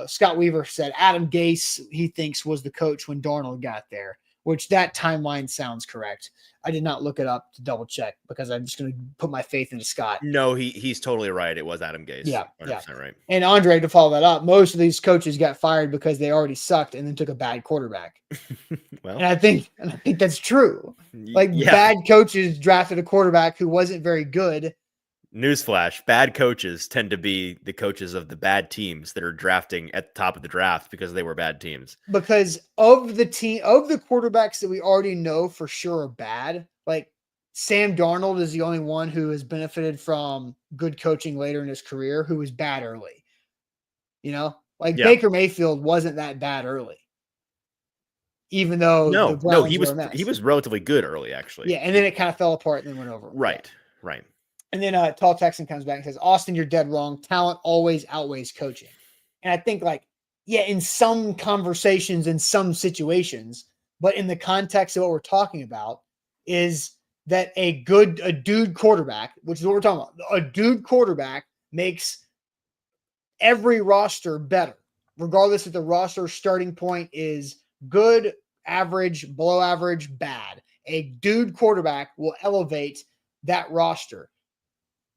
Scott Weaver said Adam Gase, he thinks, was the coach when Darnold got there, which that timeline sounds correct. I did not look it up to double check because I'm just going to put my faith into Scott. No, he's totally right. It was Adam Gase. Yeah, 100% right. And Andre, to follow that up, most of these coaches got fired because they already sucked and then took a bad quarterback. Well, and I think that's true. Like bad coaches drafted a quarterback who wasn't very good. Newsflash, bad coaches tend to be the coaches of the bad teams that are drafting at the top of the draft because they were bad teams. Because of the quarterbacks that we already know for sure are bad, like Sam Darnold is the only one who has benefited from good coaching later in his career who was bad early. Baker Mayfield wasn't that bad early. Even though he was relatively good early, actually. Yeah, and then it kind of fell apart and then went over. Right. And then Tall Texan comes back and says, Austin, you're dead wrong. Talent always outweighs coaching. And I think in some conversations, in some situations, but in the context of what we're talking about is that a dude quarterback, which is what we're talking about, a dude quarterback makes every roster better, regardless if the roster starting point is good, average, below average, bad. A dude quarterback will elevate that roster.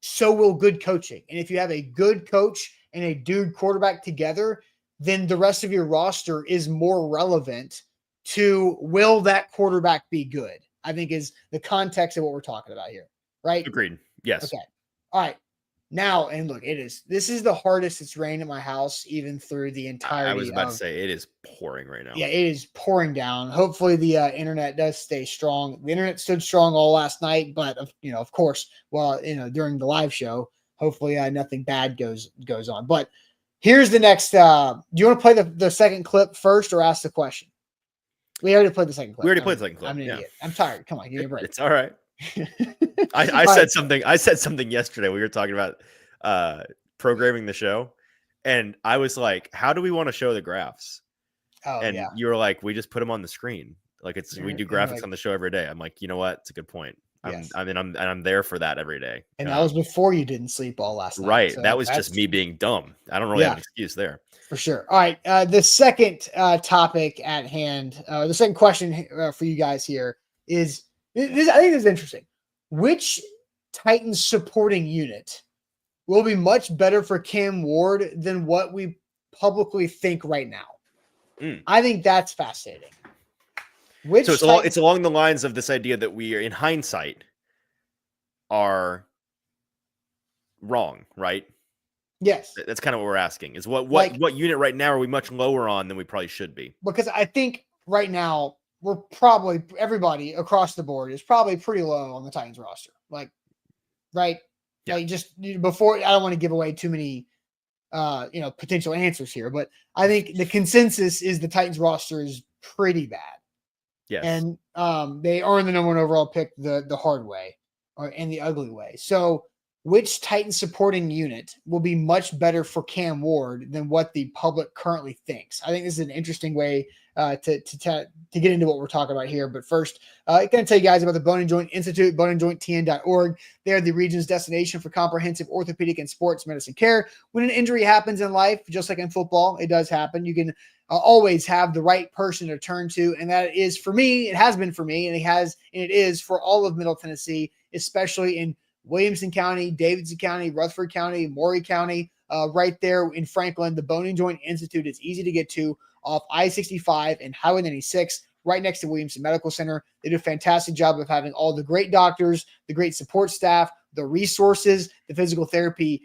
So will good coaching. And if you have a good coach and a dude quarterback together, then the rest of your roster is more relevant to will that quarterback be good, I think is the context of what we're talking about here. Right? Agreed. Yes. Okay. All right. Now, and look, this is the hardest it's rained in my house, even through the entirety. I was about to say it is pouring right now. Yeah, it is pouring down. Hopefully the internet does stay strong. The internet stood strong all last night, but of course, during the live show, hopefully nothing bad goes on. But here's the next. Do you want to play the second clip first or ask the question? We already played the second clip. We already played the second clip. I'm an idiot. I'm tired. Come on, give me a break. It's all right. I said something. I said something yesterday. We were talking about programming the show, and I was like, "How do we want to show the graphs?" Oh, and yeah. you were like, "We just put them on the screen. Like we do graphics like, on the show every day." I'm like, you know what? It's a good point. Yes. I'm there for that every day. And that was before you didn't sleep all last night. Right. So that was just me being dumb. I don't really have an excuse there. For sure. All right. The second topic at hand, the second question for you guys here is this. I think this is interesting. Which Titans supporting unit will be much better for Cam Ward than what we publicly think right now? I think that's fascinating. It's along the lines of this idea that we are, in hindsight, are wrong, right? Yes. That's kind of what we're asking. Is what unit right now are we much lower on than we probably should be? Because I think right now we're probably everybody across the board is probably pretty low on the Titans roster. Right? Yeah. Like just before, I don't want to give away too many potential answers here, but I think the consensus is the Titans roster is pretty bad. Yes. And they earned the number one overall pick the hard way and the ugly way. So which Titan supporting unit will be much better for Cam Ward than what the public currently thinks? I think this is an interesting way to get into what we're talking about here. But first, I'm going to tell you guys about the Bone and Joint Institute, boneandjointtn.org. They are the region's destination for comprehensive orthopedic and sports medicine care. When an injury happens in life, just like in football, it does happen. You can always have the right person to turn to. And that is for me, it has been for me, and it is for all of Middle Tennessee, especially in Williamson County, Davidson County, Rutherford County, Maury County, right there in Franklin. The Bone and Joint Institute is easy to get to off I-65 and Highway 96, right next to Williamson Medical Center. They do a fantastic job of having all the great doctors, the great support staff, the resources, the physical therapy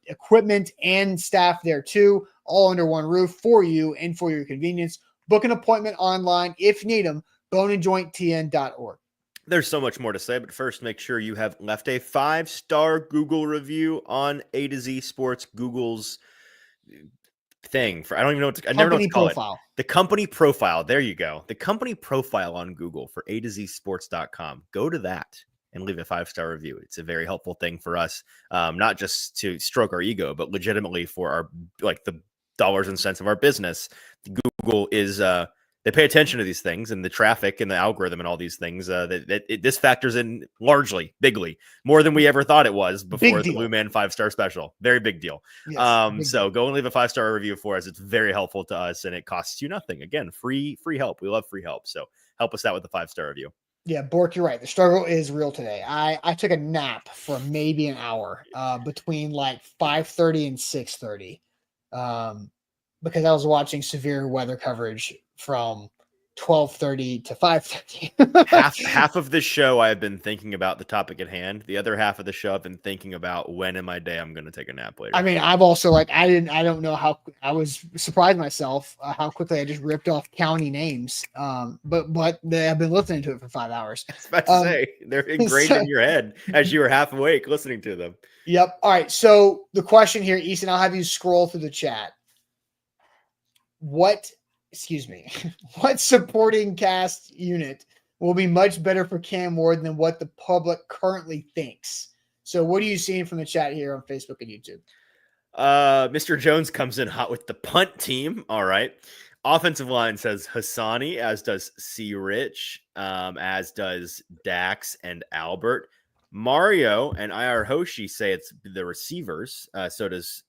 equipment and staff there too, all under one roof for you and for your convenience. Book an appointment online if you need them, boneandjointtn.org. There's so much more to say, but first, make sure you have left a 5-star Google review on A to Z Sports, Google's thing. I don't even know I never know what to call it. The company profile. There you go. The company profile on Google for A to Z Sports.com. Go to that and leave a 5-star review. It's a very helpful thing for us, not just to stroke our ego, but legitimately for our, like, the dollars and cents of our business. Google is they pay attention to these things, and the traffic and the algorithm and all these things. This factors in largely, bigly, more than we ever thought it was before the Blue Man 5-star special. Very big deal. Yes, so go and leave a 5-star review for us. It's very helpful to us, and it costs you nothing. Again, free help. We love free help. So help us out with the 5-star review. Yeah, Bork, you're right. The struggle is real today. I took a nap for maybe an hour between like 5:30 and 6:30 because I was watching severe weather coverage from 12:30 to 5:30. half of the show I've been thinking about the topic at hand. The other half of the show I've been thinking about when in my day I'm going to take a nap later. I mean, I've also like I don't know how I was surprised myself how quickly I just ripped off county names. But I've been listening to it for 5 hours. I was about to say they're ingrained in your head as you were half awake listening to them. Yep. All right. So the question here, Easton, I'll have you scroll through the chat. What supporting cast unit will be much better for Cam Ward than what the public currently thinks? So what are you seeing from the chat here on Facebook and YouTube? Mr. Jones comes in hot with the punt team. All right. Offensive line says Hassani, as does C. Rich, as does Dax and Albert. Mario and IR Hoshi say it's the receivers. So does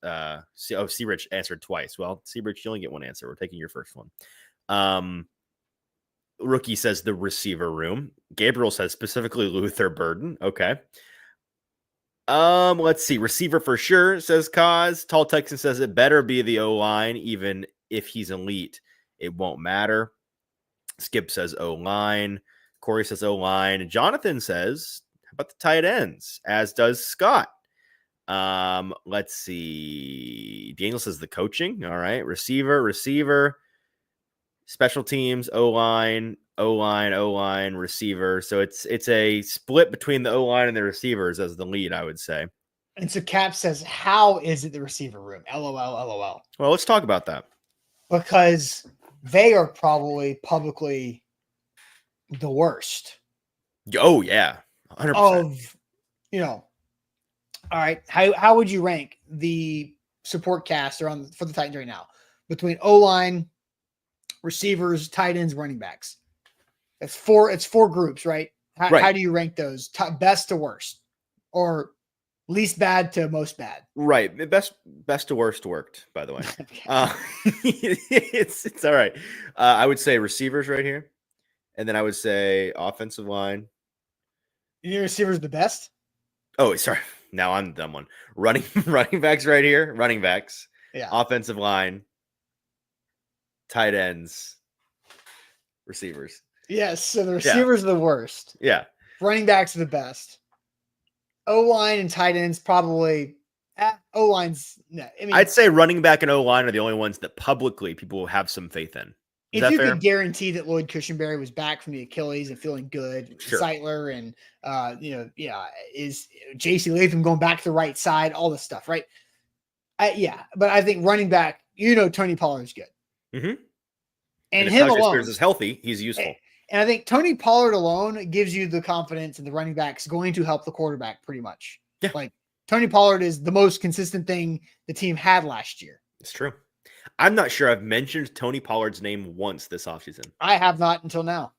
C. Rich answered twice. Well, C. Rich, you only get one answer. We're taking your first one. Rookie says the receiver room. Gabriel says specifically Luther Burden. Okay. Let's see. Receiver for sure, says Kaz. Tall Texan says it better be the O-line, even if he's elite. It won't matter. Skip says O-line. Corey says O-line. Jonathan says, how about the tight ends? As does Scott. Let's see. Daniel says the coaching. All right. Receiver. Special teams, O-line, receiver. So it's a split between the O-line and the receivers as the lead, I would say. And so Cap says, how is it the receiver room? LOL. Well, let's talk about that. Because they are probably publicly the worst. Oh, yeah. 100%. All right. How would you rank the support cast for the Titans right now between O-line, receivers, tight ends, running backs? It's four groups, right? How do you rank those? Best to worst, or least bad to most bad? Right. Best to worst worked, by the way. It's all right. I would say receivers right here. And then I would say offensive line. Your receivers the best? Oh, sorry. Now I'm the dumb one. Running backs right here. Running backs. Yeah. Offensive line. Tight ends. Receivers. Yes. So the receivers are the worst. Yeah. Running backs are the best. O-line and tight ends probably. O-line's no. I mean, I'd say running back and O-line are the only ones that publicly people will have some faith in. If you could guarantee that Lloyd Cushenberry was back from the Achilles and feeling good, sure. Seitler and is J.C. Latham going back to the right side, all this stuff, right? But I think running back, Tony Pollard's good, and if him alone Spears is healthy, he's useful. And I think Tony Pollard alone gives you the confidence that the running back's going to help the quarterback pretty much. Yeah. Like Tony Pollard is the most consistent thing the team had last year. It's true. I'm not sure I've mentioned Tony Pollard's name once this offseason. I have not until now.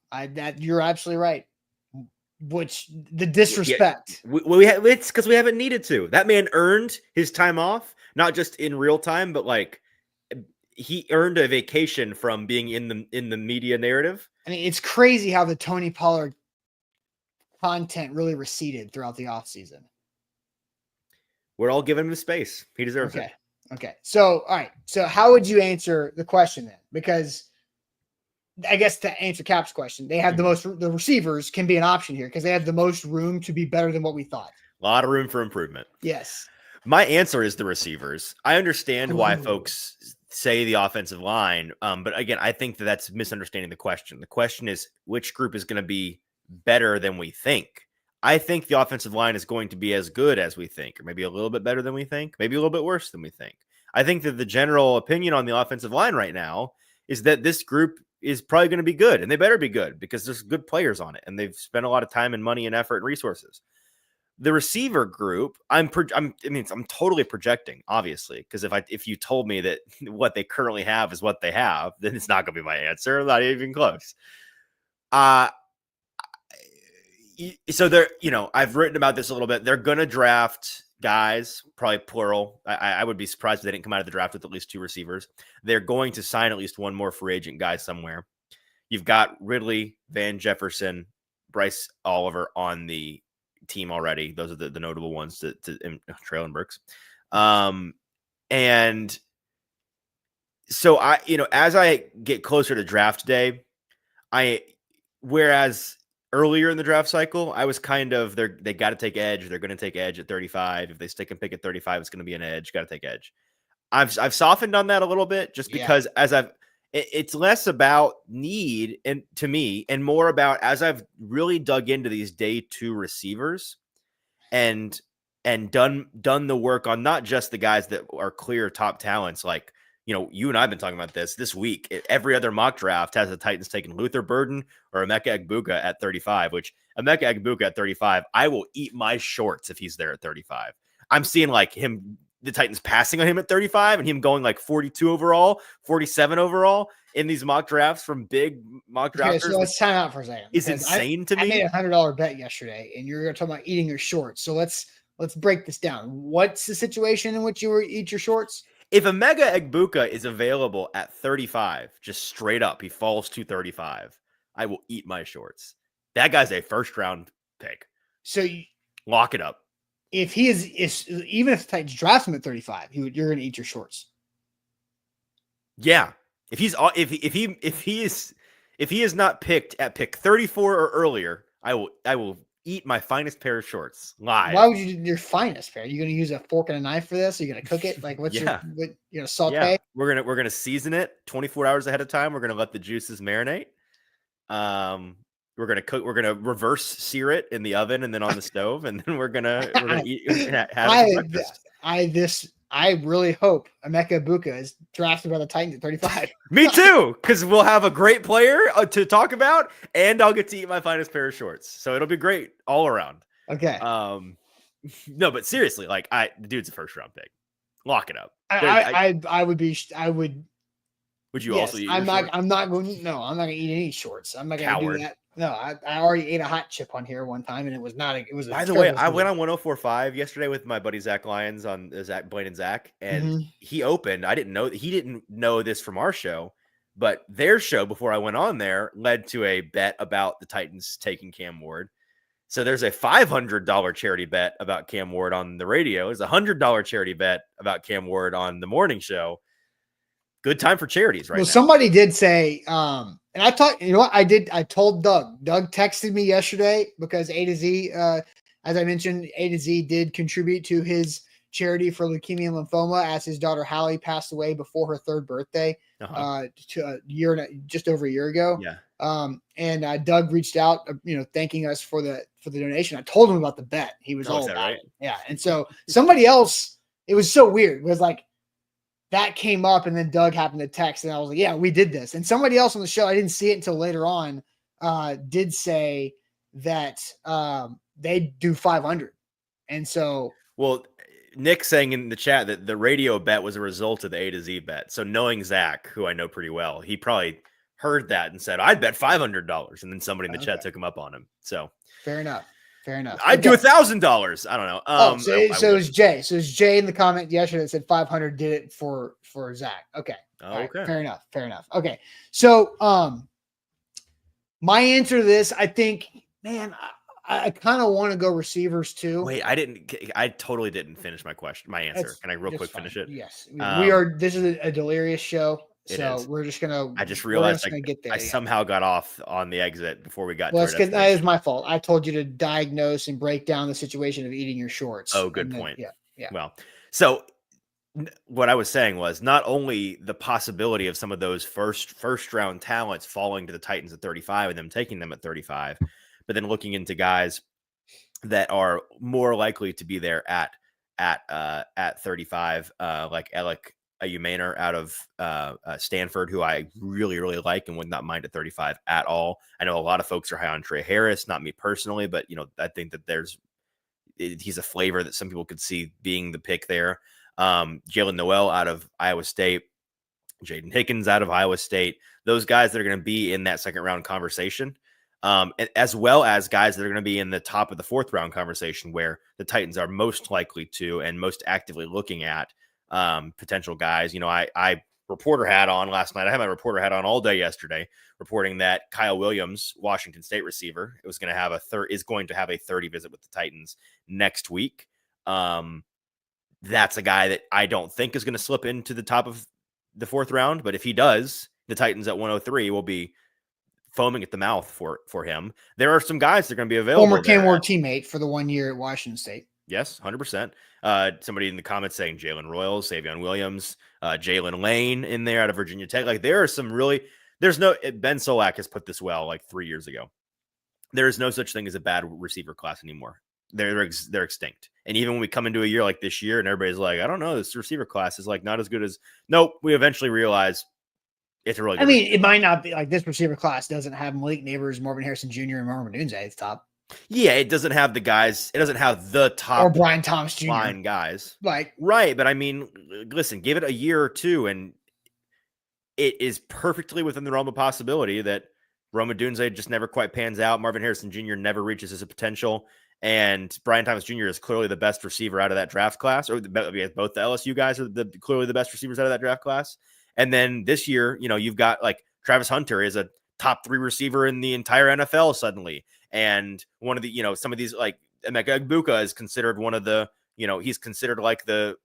You're absolutely right. Which the disrespect. Yeah, it's because we haven't needed to. That man earned his time off, not just in real time, but like he earned a vacation from being in the media narrative. I mean, it's crazy how the Tony Pollard content really receded throughout the offseason. We're all giving him the space. He deserves it. Okay. So, all right. So how would you answer the question then? Because I guess to answer Cap's question, they have the receivers can be an option here because they have the most room to be better than what we thought. A lot of room for improvement. Yes. My answer is the receivers. I understand why folks say the offensive line. But again, I think that's misunderstanding the question. The question is which group is going to be better than we think. I think the offensive line is going to be as good as we think, or maybe a little bit better than we think, maybe a little bit worse than we think. I think that the general opinion on the offensive line right now is that this group is probably going to be good, and they better be good because there's good players on it, and they've spent a lot of time and money and effort and resources. The receiver group, I'm totally projecting, obviously, because if you told me that what they currently have is what they have, then it's not going to be my answer. Not even close. So they're, I've written about this a little bit. They're going to draft guys, probably plural. I would be surprised if they didn't come out of the draft with at least 2 receivers. They're going to sign at least one more free agent guy somewhere. You've got Ridley, Van Jefferson, Bryce Oliver on the team already. Those are the notable ones to Traylon Burks. And so as I get closer to draft day, whereas earlier in the draft cycle, I was kind of they got to take edge. They're going to take edge at 35. If they stick and pick at 35, it's going to be an edge. Got to take edge. I've softened on that a little bit just because it's less about need and to me and more about as I've really dug into these day 2 receivers and done the work on not just the guys that are clear top talents. Like, you and I've been talking about this week. Every other mock draft has the Titans taking Luther Burden or Emeka Egbuka at 35, which Emeka Egbuka at 35, I will eat my shorts if he's there at 35. I'm seeing like the Titans passing on him at 35 and him going like 42 overall, 47 overall in these mock drafts from big mock drafters. Okay, so let's time out for a second. It's insane to me. I made $100 bet yesterday, and you're going to talk about eating your shorts. So let's break this down. What's the situation in which you eat your shorts? If Emeka Egbuka is available at 35, just straight up, he falls to 35, I will eat my shorts. That guy's a first-round pick. So lock it up. If he is even if the Titans draft him at 35, you're going to eat your shorts. Yeah, if he is not picked at pick 34 or earlier, I will eat my finest pair of shorts live. Why would you do your finest pair? Are you going to use a fork and a knife for this? Are you going to cook it? Like what's your saute? Yeah. We're gonna season it 24 hours ahead of time. We're gonna let the juices marinate. We're gonna cook. We're gonna reverse sear it in the oven and then on the stove, and then we're gonna eat. I really hope Emeka Egbuka is drafted by the Titans at 35. Me too, because we'll have a great player to talk about, and I'll get to eat my finest pair of shorts. So it'll be great all around. Okay. No, but seriously, like the dude's a first-round pick. Lock it up. I would. Would you also eat? I'm not going to eat any shorts. I'm not going to do that. No, I already ate a hot chip on here one time, and it was not. It was. By the way, I went on 104.5 yesterday with my buddy Zach Lyons on Zach Blaine and Zach, and he opened. He didn't know this from our show, but their show before I went on there led to a bet about the Titans taking Cam Ward. So there's a $500 charity bet about Cam Ward on the radio. There's a $100 charity bet about Cam Ward on the morning show. Good time for charities right now. Somebody did say, and I talked, you know what I did? I told Doug. Doug texted me yesterday because A to Z, as I mentioned, A to Z did contribute to his charity for leukemia and lymphoma as his daughter Hallie passed away before her 3rd birthday, just over a year ago. Yeah. And Doug reached out, thanking us for the donation. I told him about the bet. He was all about it. Yeah. And so somebody else, it was so weird. It was like, that came up, and then Doug happened to text, and I was like, yeah, we did this. And somebody else on the show, I didn't see it until later on, did say that they do 500. And so. Well, Nick saying in the chat that the radio bet was a result of the A to Z bet. So knowing Zach, who I know pretty well, he probably heard that and said, I'd bet $500. And then somebody in the chat took him up on him. So fair enough. I'd do $1,000. I don't know. So it was Jay. So it was Jay in the comment yesterday that said 500 did it for Zach. Okay. Okay. Right. Fair enough. Okay. So my answer to this, I think, man, I kind of want to go receivers too. Wait, I totally didn't finish my answer. Can I real quick finish it? Yes. This is a delirious show. So we're just gonna. I just realized get there. I somehow got off on the exit before we got. Well, that is my fault. I told you to diagnose and break down the situation of eating your shorts. Oh, good point. Yeah. Well, so what I was saying was not only the possibility of some of those first round talents falling to the Titans at 35 and them taking them at 35, but then looking into guys that are more likely to be there at 35, like Umaner out of Stanford, who I really, really like and would not mind at 35 at all. I know a lot of folks are high on Trey Harris, not me personally, but I think that he's a flavor that some people could see being the pick there. Jalen Noel out of Iowa State, Jaden Hickens out of Iowa State, those guys that are going to be in that second round conversation, as well as guys that are going to be in the top of the fourth round conversation, where the Titans are most likely to and most actively looking at potential guys. I reporter hat on last night. I had my reporter hat on all day yesterday, reporting that Kyle Williams, Washington State receiver, is going to have a 30 visit with the Titans next week. That's a guy that I don't think is going to slip into the top of the fourth round, but if he does, the Titans at 103 will be foaming at the mouth for him. There are some guys that are going to be available. Former Cam Ward teammate for the 1 year at Washington State. Yes, 100%. Somebody in the comments saying Jalen Royals, Savion Williams, Jalen Lane in there out of Virginia Tech. Like, there are some really, Ben Solak has put this well, like 3 years ago. There is no such thing as a bad receiver class anymore. They're extinct. And even when we come into a year like this year and everybody's like, I don't know, this receiver class is like not as good as, nope, we eventually realize it's a really good it might not be like this receiver class doesn't have Malik Neighbors, Marvin Harrison Jr., and Marvin Dunze at the top. Yeah, it doesn't have the guys. It doesn't have the top or Brian Thomas Jr. line guys. Like, right. But I mean, listen, give it a year or two, and it is perfectly within the realm of possibility that Rome Odunze just never quite pans out. Marvin Harrison Jr. never reaches his potential. And Brian Thomas Jr. is clearly the best receiver out of that draft class, or both the LSU guys are clearly the best receivers out of that draft class. And then this year, you've got like Travis Hunter is a top 3 receiver in the entire NFL suddenly. And one of the, some of these, like Emeka Egbuka is considered one of the, he's considered like the,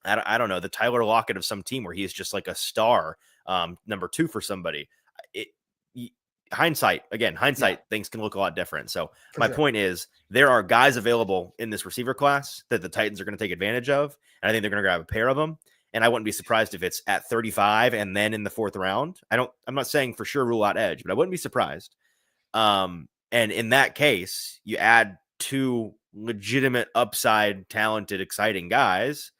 I don't know, the Tyler Lockett of some team where he's just like a star, number 2 for somebody. Hindsight, things can look a lot different. So my point is, there are guys available in this receiver class that the Titans are going to take advantage of. And I think they're going to grab a pair of them. And I wouldn't be surprised if it's at 35 and then in the fourth round. I'm not saying for sure rule out edge, but I wouldn't be surprised. And in that case, you add 2 legitimate upside, talented, exciting guys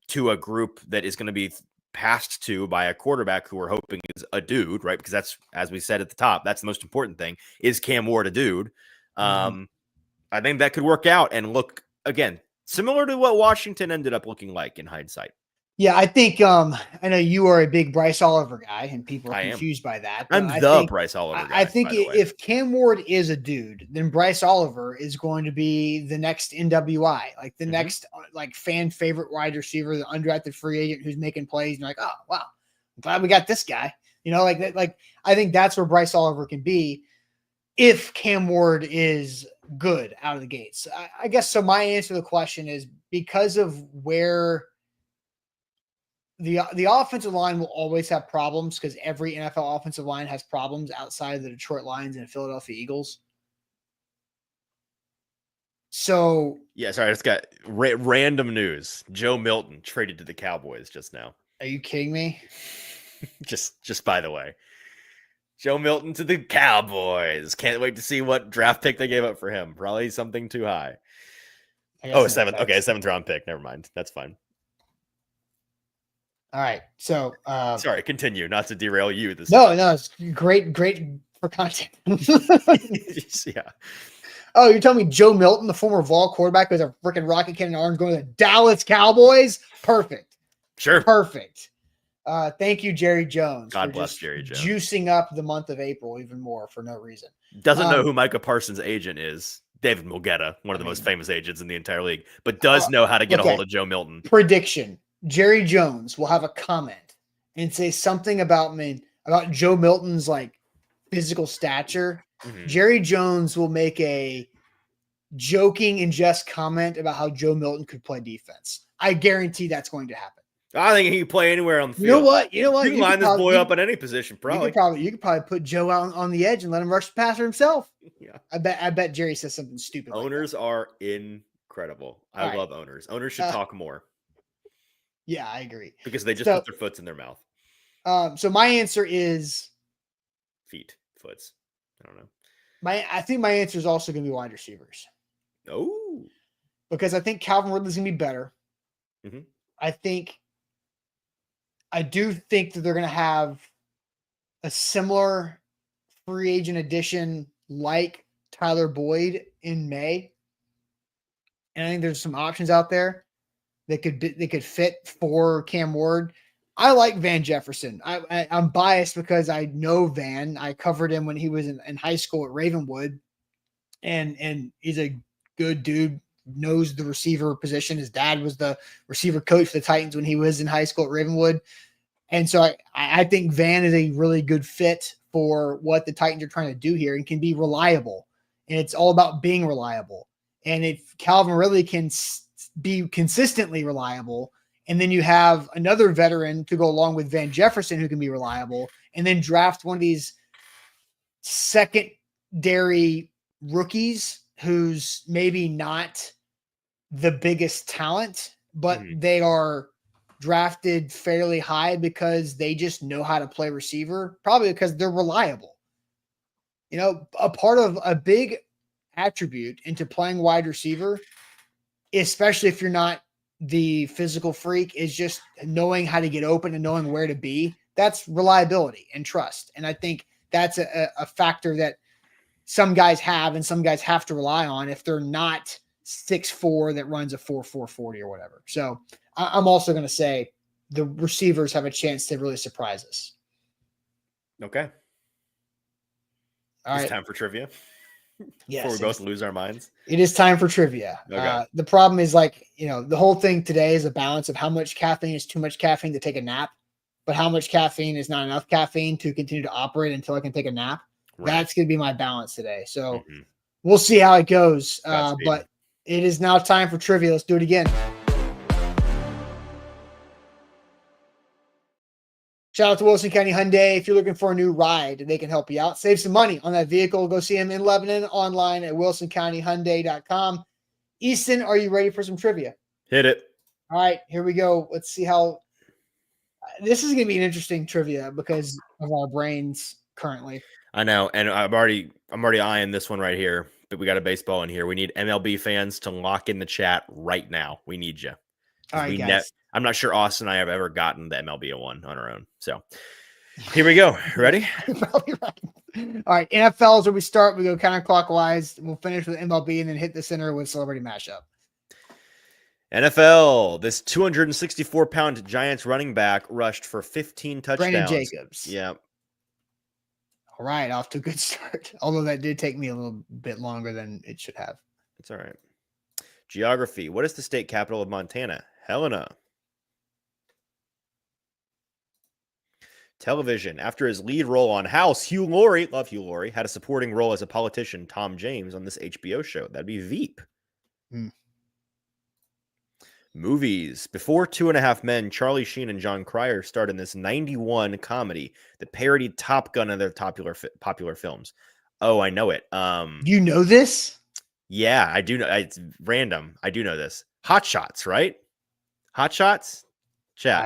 to a group that is going to be passed to by a quarterback who we're hoping is a dude, right? Because that's, as we said at the top, that's the most important thing. Is Cam Ward a dude? I think that could work out and look, again, similar to what Washington ended up looking like in hindsight. Yeah, I think I know you are a big Bryce Oliver guy, and people are confused by that. I'm the Bryce Oliver guy. I think if Cam Ward is a dude, then Bryce Oliver is going to be the next NWI, like the next like fan favorite wide receiver, the undrafted free agent who's making plays. And you're like, oh wow, I'm glad we got this guy. Like that. Like I think that's where Bryce Oliver can be if Cam Ward is good out of the gates. I guess so. My answer to the question is because of where the offensive line will always have problems, because every NFL offensive line has problems outside of the Detroit Lions and Philadelphia Eagles. So yeah, sorry, I just got random news. Joe Milton traded to the Cowboys just now. Are you kidding me? just by the way, Joe Milton to the Cowboys. Can't wait to see what draft pick they gave up for him. Probably something too high. Oh, 7th. Okay, 7th round pick. Never mind. That's fine. All right. So sorry, continue. Not to derail you. No, it's great for content. Yeah. Oh, you're telling me Joe Milton, the former Vol quarterback, was a freaking rocket cannon arm going to the Dallas Cowboys? Perfect. Sure. Perfect. Thank you, Jerry Jones. God bless Jerry Jones. Juicing up the month of April even more for no reason. Doesn't know who Micah Parsons' agent is. David Mulgeta, one of the most famous agents in the entire league, but does know how to get a hold of Joe Milton. Prediction. Jerry Jones will have a comment and say something about Joe Milton's like physical stature. Jerry Jones will make a joking and just comment about how Joe Milton could play defense. I guarantee that's going to happen. I think he can play anywhere on the field. You know what? You can line this boy up at any position, probably. You could probably put Joe out on the edge and let him rush the passer himself. Yeah. I bet Jerry says something stupid. Owners are incredible. I love owners. Owners should talk more. Yeah, I agree. Because they just put their foots in their mouth. So my answer is foots. I don't know. I think my answer is also going to be wide receivers. Oh. Because I think Calvin Ridley's going to be better. I think I do think that they're going to have a similar free agent addition like Tyler Boyd in May. And I think there's some options out there that could fit for Cam Ward. I like Van Jefferson. I'm biased because I know Van. I covered him when he was in high school at Ravenwood, and he's a good dude. Knows the receiver position. His dad was the receiver coach for the Titans when he was in high school at Ravenwood, and so I think Van is a really good fit for what the Titans are trying to do here and can be reliable. And it's all about being reliable. And if Calvin Ridley can be consistently reliable, and then you have another veteran to go along with Van Jefferson who can be reliable, and then draft one of these secondary rookies who's maybe not the biggest talent, but they are drafted fairly high because they just know how to play receiver, probably because they're reliable. You know, a part of a big attribute into playing wide receiver, especially if you're not the physical freak, is just knowing how to get open and knowing where to be. That's reliability and trust. And I think that's a factor that some guys have and some guys have to rely on if they're not 6'4" that runs a 4.4 40 or whatever. So I'm also going to say the receivers have a chance to really surprise us. Okay. All right. It's time for trivia. Yes, Before we both lose our minds. It is time for trivia. Okay. The problem is, like, you know, the whole thing today is a balance of how much caffeine is too much caffeine to take a nap, but how much caffeine is not enough caffeine to continue to operate until I can take a nap. Right. That's going to be my balance today. So we'll see how it goes. But it is now time for trivia. Let's do it again. Shout out to Wilson County Hyundai. If you're looking for a new ride, they can help you out. Save some money on that vehicle. Go see them in Lebanon online at wilsoncountyhyundai.com. Easton, are you ready for some trivia? Hit it. All right, here we go. Let's see how this is going to be an interesting trivia because of our brains currently. I know, and I'm already eyeing this one right here. But we got a baseball in here. We need MLB fans to lock in the chat right now. We need you. All right, guys. I'm not sure Austin and I have ever gotten the MLB one on our own. So here we go. Ready? Probably right. All right. NFL is where we start. We go counterclockwise. We'll finish with MLB and then hit the center with celebrity mashup. NFL. This 264-pound Giants running back rushed for 15 touchdowns. Brandon Jacobs. Yeah. All right. Off to a good start. Although that did take me a little bit longer than it should have. It's all right. Geography. What is the state capital of Montana? Helena. Television. After his lead role on House, Hugh Laurie, love Hugh Laurie, had a supporting role as a politician, Tom James, on this HBO show. That'd be Veep. Movies. Before Two and a Half Men, Charlie Sheen and John Cryer starred in this 91 comedy that parodied Top Gun and their popular films. Oh, I know it. You know this? Yeah, I do know. It's random. I do know this. Hot Shots, right? Hot Shots? Chat.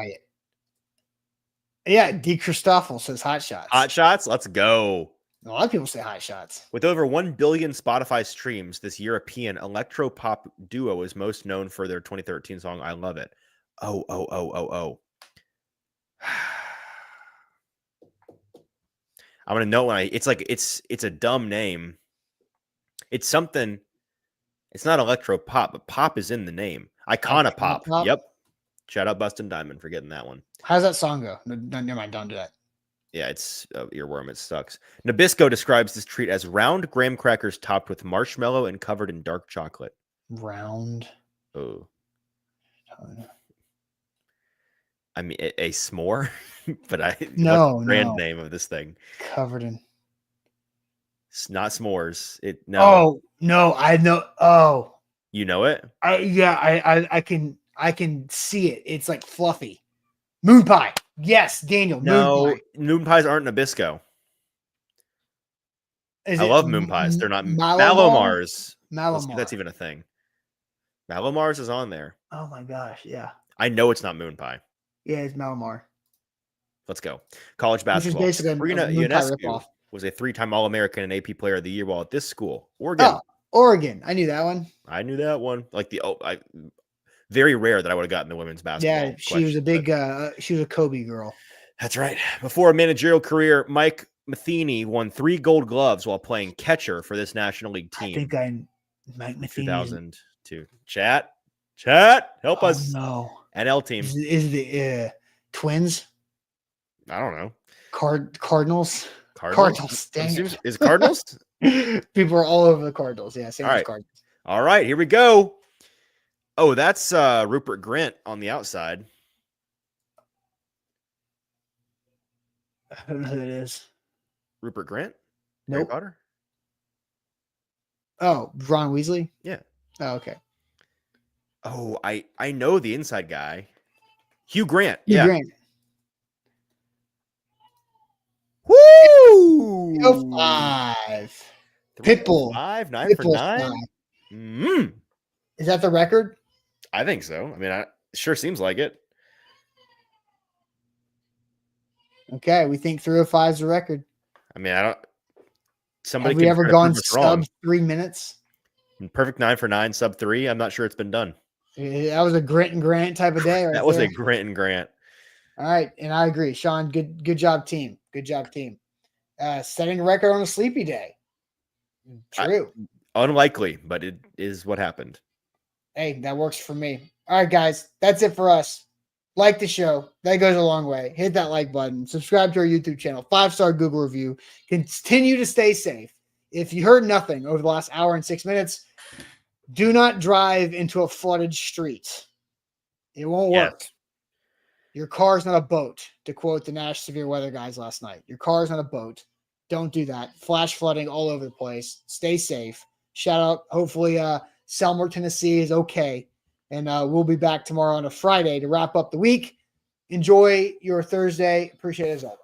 Yeah, D. Christoffel says Hot Shots. Hot Shots? Let's go. A lot of people say Hot Shots. With over 1 billion Spotify streams, this European electro-pop duo is most known for their 2013 song, I Love It. Oh. I'm going to know when it's a dumb name. It's something. It's not electro-pop, but pop is in the name. Icona Pop. Yep. Shout out Bustin' Diamond for getting that one. How's that song go? No, never mind. Don't do that. Yeah, it's earworm. It sucks. Nabisco describes this treat as round graham crackers topped with marshmallow and covered in dark chocolate. Round. Oh. I mean, a s'more, but no brand name of this thing. Covered in. It's not s'mores. Oh no, I know. Oh, you know it. I can see it. It's like fluffy. Moon pie. Yes, Daniel. No, moon pies aren't Nabisco. I love moon pies. They're not Malomars. That's even a thing. Malomars is on there. Oh my gosh, yeah. I know it's not moon pie. Yeah, it's Malomar. Let's go. College basketball. Which is basically Sabrina Ionescu was a 3-time All-American and AP Player of the Year while at this school, Oregon. Oh, Oregon. I knew that one. I knew that one. Like the very rare that I would have gotten the women's basketball. Yeah, she was a question, big she was a Kobe girl. That's right. Before a managerial career, Mike Matheny won 3 Gold Gloves while playing catcher for this National League team. Mike Matheny 2002. Chat, help us. No. NL team. Is the Twins? I don't know. Cardinals? Cardinals. Dang it. Is it Cardinals? People are all over the Cardinals. Yeah, same All as right. Cardinals. All right, here we go. Oh, that's Rupert Grint on the outside. I don't know who it is. Rupert Grint? Nope. Harry Potter? Oh, Ron Weasley? Yeah. Oh, okay. Oh, I know the inside guy. Hugh Grant. Hugh Yeah. Grant. Woo! 305. Pitbull. 5, 9 for Pitbull's 9. Is that the record? I think so. I mean, it sure seems like it. Okay, we think 305 is the record. I mean, I don't. Somebody Have we can ever try to gone prove us wrong. sub 3 minutes? Perfect 9 for 9, sub 3. I'm not sure it's been done. That was a Grant and Grant type of day. Right That was there. a Grant and Grant. All right, and I agree, Sean. Good job, team. Good job, team. Setting a record on a sleepy day. True. Unlikely, but it is what happened. Hey, that works for me. All right, guys, that's it for us. Like the show. That goes a long way. Hit that like button. Subscribe to our YouTube channel. 5-star Google review. Continue to stay safe. If you heard nothing over the last hour and 6 minutes, do not drive into a flooded street. It won't work. Yes. Your car's not a boat, to quote the Nash severe weather guys last night. Your car's not a boat. Don't do that. Flash flooding all over the place. Stay safe. Shout out. Hopefully, Selmer, Tennessee is okay. And we'll be back tomorrow on a Friday to wrap up the week. Enjoy your Thursday. Appreciate it as always.